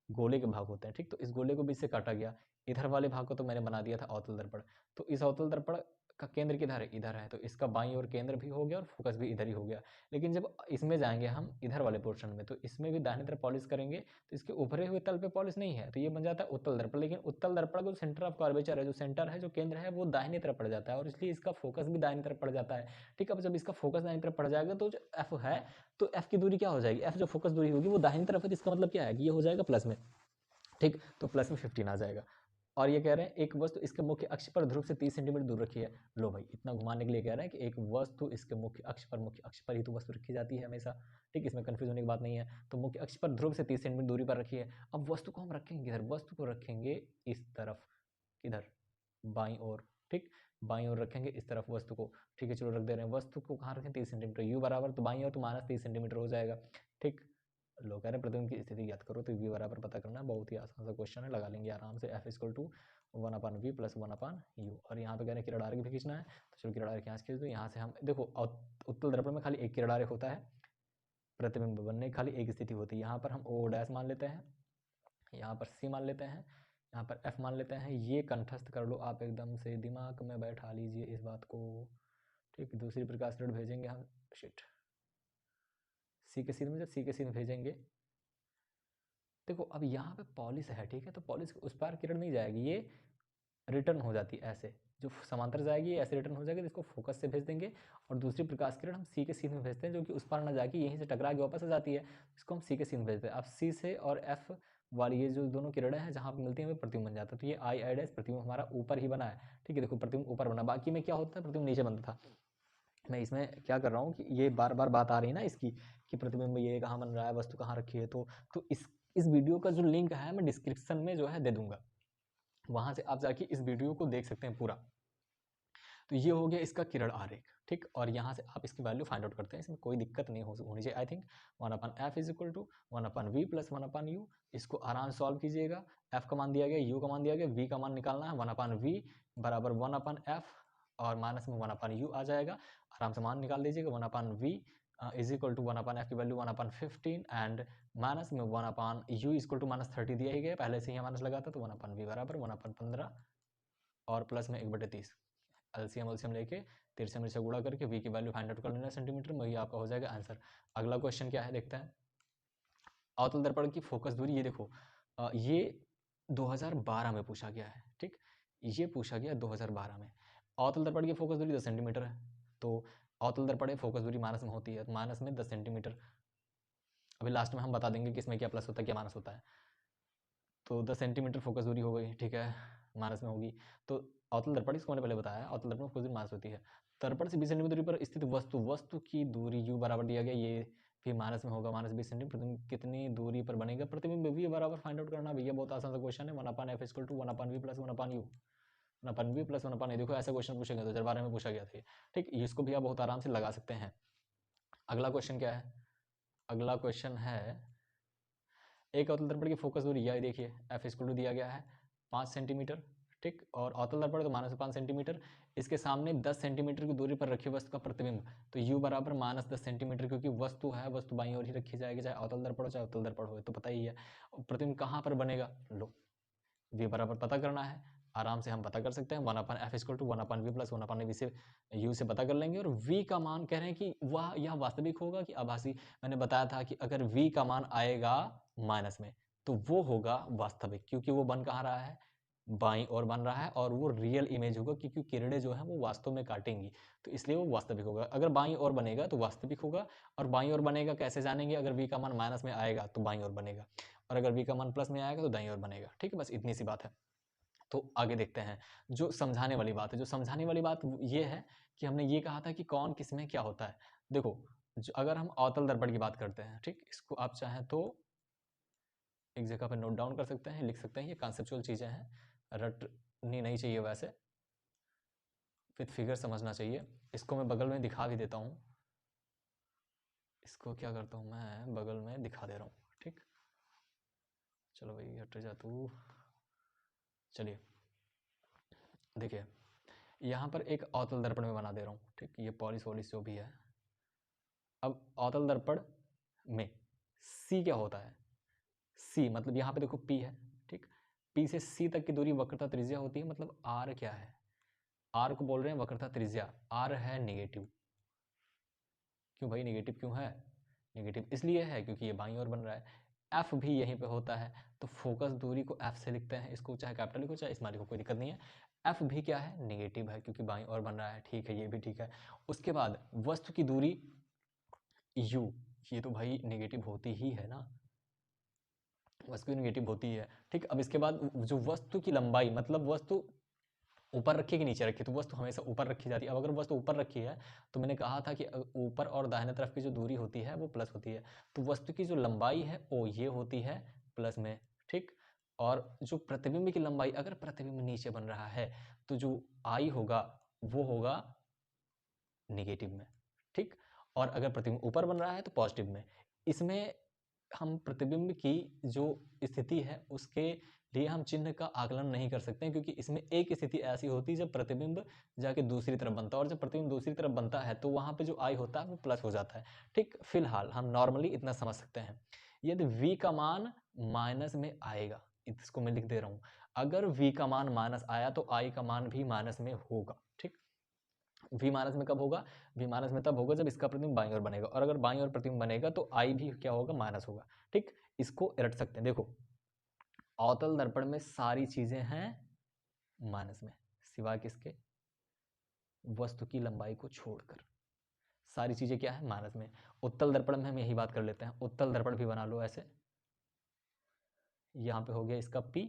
Speaker 1: गोले के भाग होते हैं। ठीक, तो इस गोले को बीच से काटा गया, इधर वाले भाग को तो मैंने बना दिया था अवतल दर्पण। तो इस अवतल दर्पण का केंद्र किधर है, इधर है, तो इसका बाईं ओर केंद्र भी हो गया और फोकस भी इधर ही हो गया। लेकिन जब इसमें जाएंगे हम इधर वाले पोर्शन में, तो इसमें भी दाहिनी तरफ पॉलिश करेंगे, तो इसके उभरे हुए तल पे पॉलिश नहीं है, तो ये बन जाता है उत्तल दर्पण। लेकिन उत्तल दर्पण का जो सेंटर ऑफ कर्वेचर है, जो सेंटर है, जो केंद्र है, वो दाहिनी तरफ पड़ जाता है, और इसलिए इसका फोकस भी दाहिनी तरफ पड़ जाता है। ठीक, अब जब इसका फोकस दाहिनी तरफ पड़ जाएगा तो जो एफ है, तो एफ की दूरी क्या हो जाएगी, एफ जो फोकस दूरी होगी वो दाहिनी तरफ है, इसका मतलब क्या है कि ये हो जाएगा प्लस में। ठीक, तो प्लस में 15 आ जाएगा। और ये कह रहे हैं एक वस्तु इसके मुख्य अक्ष पर ध्रुव से 30 सेंटीमीटर दूर रखी है। लो भाई, इतना घुमाने के लिए कह रहे हैं कि एक वस्तु इसके मुख्य अक्ष पर ही तो वस्तु रखी जाती है हमेशा। ठीक, इसमें कंफ्यूज होने की बात नहीं है। तो मुख्य अक्ष पर ध्रुव से 30 सेंटीमीटर दूरी पर रखी है। अब वस्तु को हम रखेंगे इधर, वस्तु को रखेंगे इस तरफ, इधर बाईं ओर। ठीक, बाईं ओर रखेंगे इस तरफ वस्तु को। ठीक है, चलो रख दे रहे हैं। वस्तु को कहाँ रखें, 30 सेंटीमीटर, यू बराबर तो बाईं ओर तो -30 सेंटीमीटर हो जाएगा। ठीक, लोग कह रहे हैं प्रतिबिंब की स्थिति ज्ञात करो, तो v बराबर पता करना है, बहुत ही आसान सा क्वेश्चन है, लगा लेंगे आराम से। f equal to 1/v plus 1/u। और यहाँ पे कह रहे हैं किरदार भी खींचना है, तो चलो किरदार यहाँ से खींच दो। यहाँ से हम देखो उत्तल दर्पण में खाली एक किरदार होता है, प्रतिबिंब बनने की खाली एक स्थिति होती है। यहाँ पर हम o डैश मान लेते हैं, यहाँ पर c मान लेते हैं, यहाँ पर f मान लेते हैं। ये कंठस्थ कर लो आप, एकदम से दिमाग में बैठा लीजिए इस बात को। ठीक, दूसरी प्रकाश किरण भेजेंगे हम, शिट, सी के सीध में, जब सी के सीध भेजेंगे, देखो अब यहाँ पे पॉलिश है। ठीक है, तो पॉलिश उस पार किरण नहीं जाएगी, ये रिटर्न हो जाती है ऐसे, जो समांतर जाएगी ऐसे रिटर्न हो जाएगी, तो इसको फोकस से भेज देंगे। और दूसरी प्रकाश किरण हम सी के सीध में भेजते हैं, जो कि उस पार ना जाके यहीं से टकरा के वापस आ जाती है, इसको हम सी के सीध में भेजते हैं। अब सी से और एफ वाली ये जो दोनों किरणें हैं जहाँ पर मिलती हैं, वो प्रतिबिंब बन जाता है। तो ये आई डैश प्रतिबिंब हमारा ऊपर ही बना है। ठीक है, देखो प्रतिबिंब ऊपर बना, बाकी में क्या होता है, प्रतिबिंब नीचे बनता था। मैं इसमें क्या कर रहा हूँ कि ये बार बार बात आ रही है ना इसकी, कि प्रतिबिंब ये कहाँ बन रहा है, वस्तु कहाँ रखी है, तो इस वीडियो का जो लिंक है मैं डिस्क्रिप्शन में जो है दे दूंगा, वहां से आप जाके इस वीडियो को देख सकते हैं पूरा। तो ये हो गया इसका किरण आरेख। ठीक, और यहाँ से आप इसकी वैल्यू फाइंड आउट करते हैं, इसमें कोई दिक्कत नहीं होनी चाहिए। I think 1/f is equal to 1/v plus 1/u। इसको आराम सॉल्व कीजिएगा, f का मान दिया गया, u का मान दिया गया, v का मान निकालना है। 1/v बराबर 1/f और माइनस में 1/u आ जाएगा। आराम से मान निकाल दीजिएगा, 1/v is equal to 1/f की वैल्यू 1/15 एंड माइनस में 1/u इक्वल टू -30 दिया ही गया, पहले से ही माइनस लगा था, तो 1/v बराबर 1/15 और प्लस में 1/30 एलसीएम लेके 30 से गुणा करके v की वैल्यू फाइंड आउट कर लेना सेंटीमीटर में, वही आपका हो जाएगा आंसर। अगला क्वेश्चन क्या है देखते हैं। अवतल दर्पण की फोकस दूरी, ये देखो ये 2012 में पूछा गया है, ठीक, ये पूछा गया 2012 में। अवतल दर्पण की फोकस दूरी 10 सेंटीमीटर है, तो अवतल दर्पण फोकस दूरी माइनस में होती है, तो माइनस में 10 सेंटीमीटर। अभी लास्ट में हम बता देंगे कि इसमें क्या प्लस होता है क्या माइनस होता है। तो 10 सेंटीमीटर फोकस दूरी हो गई, ठीक है, माइनस में होगी। तो अवतल दर्पण, इसको मैंने पहले बताया, अवतल दर्पण फोकस दूरी माइनस होती है। दर्पण से 20 सेंटीमीटर दूरी पर स्थित वस्तु की दूरी u बराबर दिया गया, ये भी माइनस में होगा, -20 सेंटीमीटर। कितनी दूरी पर बनेगा प्रतिबिंब v बराबर फाइंड आउट करना। भैया बहुत आसान सा क्वेश्चन है, 1/f equal to 1/v plus 1/u, 1/v plus 1/a। देखो ऐसे क्वेश्चन पूछेंगे 2012 में पूछा गया था, ठीक, इसको भी आप बहुत आराम से लगा सकते हैं। अगला क्वेश्चन क्या है, अगला क्वेश्चन है एक अवतल दर्पण की फोकस दूरी, यह देखिए f इक्वल टू दिया गया है 5 सेंटीमीटर, ठीक, और अवतल दर्पण तो -5 सेंटीमीटर, इसके सामने 10 सेंटीमीटर की दूरी पर रखी वस्तु का प्रतिबिंब, तो u बराबर -10 सेंटीमीटर, क्योंकि वस्तु है, वस्तु बाईं ओर ही रखी जाएगी, चाहे अवतल दर्पण हो चाहे अवतल दर्पण हो, तो पता ही है। प्रतिबिंब कहाँ पर बनेगा, लो v बराबर पता करना है, आराम से हम पता कर सकते हैं, 1/f equal to 1/v plus 1/v से u से पता कर लेंगे। और v का मान कह रहे हैं कि वह यह वास्तविक होगा कि आभासी। मैंने बताया था कि अगर v का मान आएगा माइनस में तो वो होगा वास्तविक, क्योंकि वो बन कहाँ रहा है, बाईं ओर बन रहा है, और वो रियल इमेज होगा, क्योंकि किरणें जो है वो वास्तव में काटेंगी, तो इसलिए वो वास्तविक होगा। अगर बाईं ओर बनेगा तो वास्तविक होगा, और बाईं ओर बनेगा कैसे जानेंगे, अगर v का मान माइनस में आएगा तो बाईं ओर बनेगा, और अगर v का मान प्लस में आएगा तो दाईं ओर बनेगा, ठीक है, बस इतनी सी बात है। तो आगे देखते हैं, जो समझाने वाली बात है, जो समझाने वाली बात ये है कि हमने ये कहा था कि कौन किस में क्या होता है। देखो, अगर हम अवतल दर्पण की बात करते हैं, ठीक, इसको आप चाहें तो एक जगह पर नोट डाउन कर सकते हैं, लिख सकते हैं, ये कॉन्सेप्चुअल चीज़ें हैं, रटनी नहीं चाहिए, वैसे विथ फिगर समझना चाहिए। इसको मैं बगल में दिखा भी देता हूँ, इसको क्या करता हूँ मैं, बगल में दिखा दे रहा हूँ, ठीक, चलो भाई हट जा तू। चलिए देखिए, यहाँ पर एक अवतल दर्पण में बना दे रहा हूँ, ठीक, ये पॉलिश वॉलिश जो भी है। अब अवतल दर्पण में C क्या होता है, C मतलब यहाँ पे देखो P है, ठीक, P से C तक की दूरी वक्रता त्रिज्या होती है, मतलब R क्या है, R को बोल रहे हैं वक्रता त्रिज्या, R है नेगेटिव। क्यों भाई नेगेटिव क्यों है, नेगेटिव इसलिए है क्योंकि ये बाईं ओर बन रहा है। F भी यहीं पे होता है, तो फोकस दूरी को F से लिखते हैं, इसको चाहे कैपिटल लिखो चाहे स्मॉल लिखो, कोई दिक्कत नहीं है। F भी क्या है, नेगेटिव है, क्योंकि बाईं ओर बन रहा है, ठीक है, ये भी ठीक है। उसके बाद वस्तु की दूरी U, ये तो भाई नेगेटिव होती ही है ना, वस्तु नेगेटिव होती है, ठीक। अब इसके बाद जो वस्तु की लंबाई, मतलब वस्तु ऊपर रखी कि नीचे रखी, तो वस्तु हमेशा ऊपर रखी जाती है। अब अगर वस्तु ऊपर रखी है तो मैंने कहा था कि ऊपर और दाहिने तरफ की जो दूरी होती है वो प्लस होती है, तो वस्तु की जो लंबाई है वो ये होती है प्लस में, ठीक। और जो प्रतिबिंब की लंबाई, अगर प्रतिबिंब नीचे बन रहा है तो जो आई होगा वो होगा नेगेटिव में, ठीक। और अगर प्रतिबिंब ऊपर बन रहा है तो पॉजिटिव में। इसमें हम प्रतिबिंब की जो स्थिति है उसके लिए हम चिन्ह का आकलन नहीं कर सकते हैं, क्योंकि इसमें एक स्थिति ऐसी होती है जब प्रतिबिंब जाके दूसरी तरफ बनता है, और जब प्रतिबिंब दूसरी तरफ बनता है तो वहां पे जो आई होता है वो प्लस हो जाता है, ठीक। फिलहाल हम नॉर्मली इतना समझ सकते हैं। यदि v का मान माइनस में आएगा, इसको मैं लिख दे रहा हूं, अगर v का मान माइनस आया तो i का मान भी माइनस में होगा, ठीक। v माइनस में कब होगा, v माइनस में तब होगा जब इसका प्रतिबिंब बाईं ओर बनेगा, और अगर बाईं ओर प्रतिबिंब बनेगा तो i भी क्या होगा, माइनस होगा, ठीक। इसको रट सकते हैं। देखो, अवतल दर्पण में सारी चीजें हैं माइनस में, सिवाय किसके, वस्तु की लंबाई को छोड़कर सारी चीजें क्या है, माइनस में। उत्तल दर्पण में हम यही बात कर लेते हैं, उत्तल दर्पण भी बना लो ऐसे, यहाँ पे हो गया इसका P,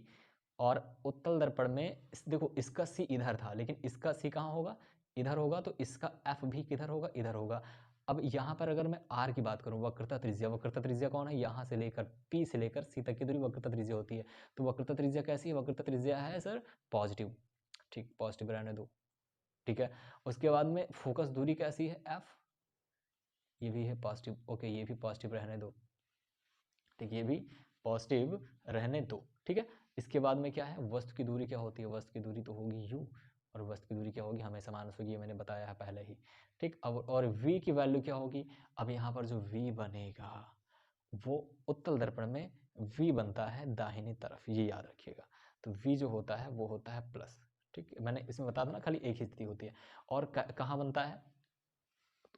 Speaker 1: और उत्तल दर्पण में देखो इसका C इधर था, लेकिन इसका C कहाँ होगा, इधर होगा, तो इसका F भी किधर होगा, इधर होगा। अब यहाँ पर अगर मैं R की बात करूँ, वक्रता त्रिज्या, वक्रता त्रिज्या कौन है, यहाँ से लेकर P से लेकर C तक की दूरी वक्रता त्रिज्या होती है, तो वक्रता त्रिज्या कैसी है, वक्रता त्रिज्या है सर पॉजिटिव, ठीक, पॉजिटिव रहने दो, ठीक है। उसके बाद में फोकस दूरी कैसी है, F, ये भी है पॉजिटिव, ओके, ये भी पॉजिटिव रहने दो, ठीक, ये भी पॉजिटिव रहने दो, ठीक है। इसके बाद में क्या है, वस्तु की दूरी क्या होती है, वस्तु की दूरी तो होगी u, और वस्तु की दूरी क्या होगी, हमेशा माइनस होगी, ये मैंने बताया है पहले ही। ठीक, अब और v की वैल्यू क्या होगी, अब यहाँ पर जो v बनेगा वो उत्तल दर्पण में v बनता है दाहिनी तरफ, ये याद रखिएगा। तो v जो होता है वो होता है प्लस। ठीक, मैंने इसमें बता दूं ना, खाली एक ही स्थिति होती है। और कहाँ बनता है,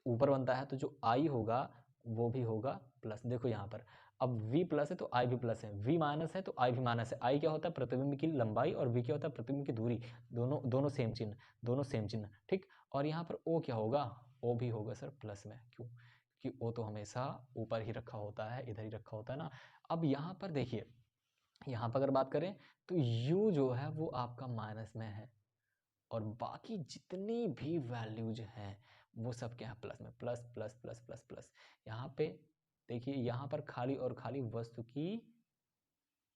Speaker 1: ऊपर बनता है, तो जो i होगा वो भी होगा प्लस। देखो यहाँ पर अब v प्लस है तो i भी प्लस है, v माइनस है तो i भी माइनस है। i क्या होता है, प्रतिबिंब की लंबाई, और v क्या होता है, प्रतिबिंब की दूरी। दोनों सेम चिन्ह, दोनों सेम चिन्ह। ठीक, और यहाँ पर o क्या होगा, o भी होगा सर प्लस में। क्यों, क्योंकि o तो हमेशा ऊपर ही रखा होता है, इधर ही रखा होता है ना। अब यहाँ पर देखिए, यहाँ पर अगर बात करें तो u जो है वो आपका माइनस में है, और बाकी जितनी भी वैल्यूज हैं वो सब क्या है, प्लस में। Plus plus plus plus plus. यहाँ पे देखिए, यहाँ पर खाली और खाली वस्तु की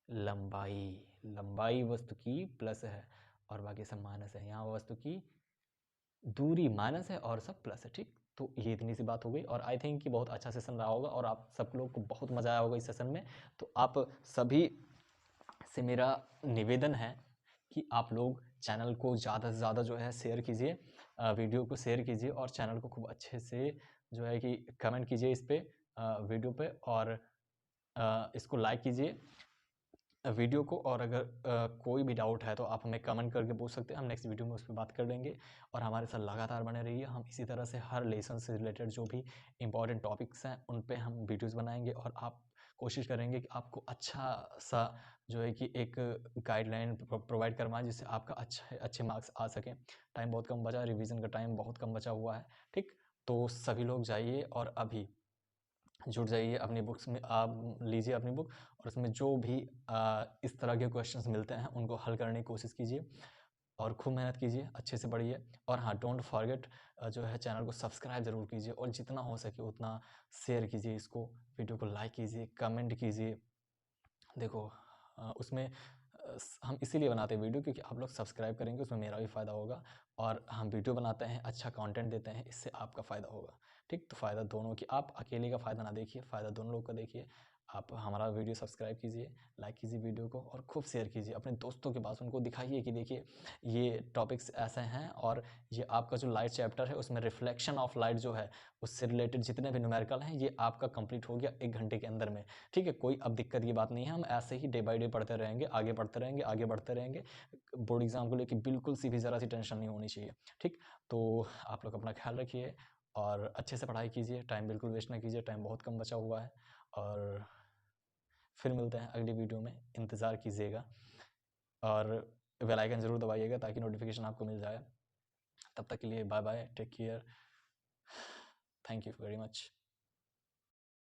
Speaker 1: लंबाई वस्तु की प्लस है, और बाकी सब माइनस है। यहाँ वस्तु की दूरी माइनस है और सब प्लस है। ठीक, तो ये इतनी सी बात हो गई, और आई थिंक कि बहुत अच्छा सेशन रहा होगा और आप सब लोग को बहुत मज़ा आया होगा इस सेशन में। तो आप सभी से मेरा निवेदन है कि आप लोग चैनल को ज़्यादा से ज़्यादा जो है शेयर कीजिए, वीडियो को शेयर कीजिए, और चैनल को खूब अच्छे से जो है कि कमेंट कीजिए इस पर वीडियो पे, और इसको लाइक कीजिए वीडियो को। और अगर कोई भी डाउट है तो आप हमें कमेंट करके पूछ सकते हैं, हम नेक्स्ट वीडियो में उस पर बात कर लेंगे। और हमारे साथ लगातार बने रहिए, हम इसी तरह से हर लेसन से रिलेटेड जो भी इंपॉर्टेंट टॉपिक्स हैं उन पे हम वीडियोज़ बनाएंगे, और आप कोशिश करेंगे कि आपको अच्छा सा जो है कि एक गाइडलाइन प्रोवाइड करवाएं, जिससे आपका अच्छे मार्क्स आ सकें। टाइम बहुत कम बचा, रिवीजन का टाइम बहुत कम बचा हुआ है। ठीक, तो सभी लोग जाइए और अभी जुट जाइए अपनी बुक्स में, आप लीजिए अपनी बुक, और उसमें जो भी इस तरह के क्वेश्चंस मिलते हैं उनको हल करने की कोशिश कीजिए, और खूब मेहनत कीजिए, अच्छे से पढ़िए। और हाँ, डोंट फॉरगेट जो है चैनल को सब्सक्राइब ज़रूर कीजिए, और जितना हो सके उतना शेयर कीजिए इसको, वीडियो को लाइक कीजिए, कमेंट कीजिए। देखो उसमें हम इसीलिए बनाते हैं वीडियो, क्योंकि आप लोग सब्सक्राइब करेंगे, उसमें मेरा भी फ़ायदा होगा, और हम वीडियो बनाते हैं, अच्छा कंटेंट देते हैं, इससे आपका फ़ायदा होगा। ठीक, तो फ़ायदा दोनों की, आप अकेले का फ़ायदा ना देखिए, फ़ायदा दोनों लोग का देखिए। आप हमारा वीडियो सब्सक्राइब कीजिए, लाइक कीजिए वीडियो को, और खूब शेयर कीजिए अपने दोस्तों के पास, उनको दिखाइए कि देखिए ये टॉपिक्स ऐसे हैं, और ये आपका जो लाइट चैप्टर है उसमें रिफ्लेक्शन ऑफ लाइट जो है उससे रिलेटेड जितने भी न्यूमेरिकल हैं ये आपका कंप्लीट हो गया 1 घंटे के अंदर में। ठीक है, कोई अब दिक्कत की बात नहीं है, हम ऐसे ही डे बाय डे पढ़ते रहेंगे, आगे बढ़ते रहेंगे, आगे बढ़ते रहेंगे। बोर्ड एग्जाम को लेकर बिल्कुल सी भी ज़रा सी टेंशन नहीं होनी चाहिए। ठीक, तो आप लोग अपना ख्याल रखिए और अच्छे से पढ़ाई कीजिए, टाइम बिल्कुल वेस्ट ना कीजिए, टाइम बहुत कम बचा हुआ है। और फिर मिलते हैं अगली वीडियो में, इंतज़ार कीजिएगा, और बेल आइकन ज़रूर दबाइएगा ताकि नोटिफिकेशन आपको मिल जाए। तब तक के लिए bye bye, take care, thank you very much.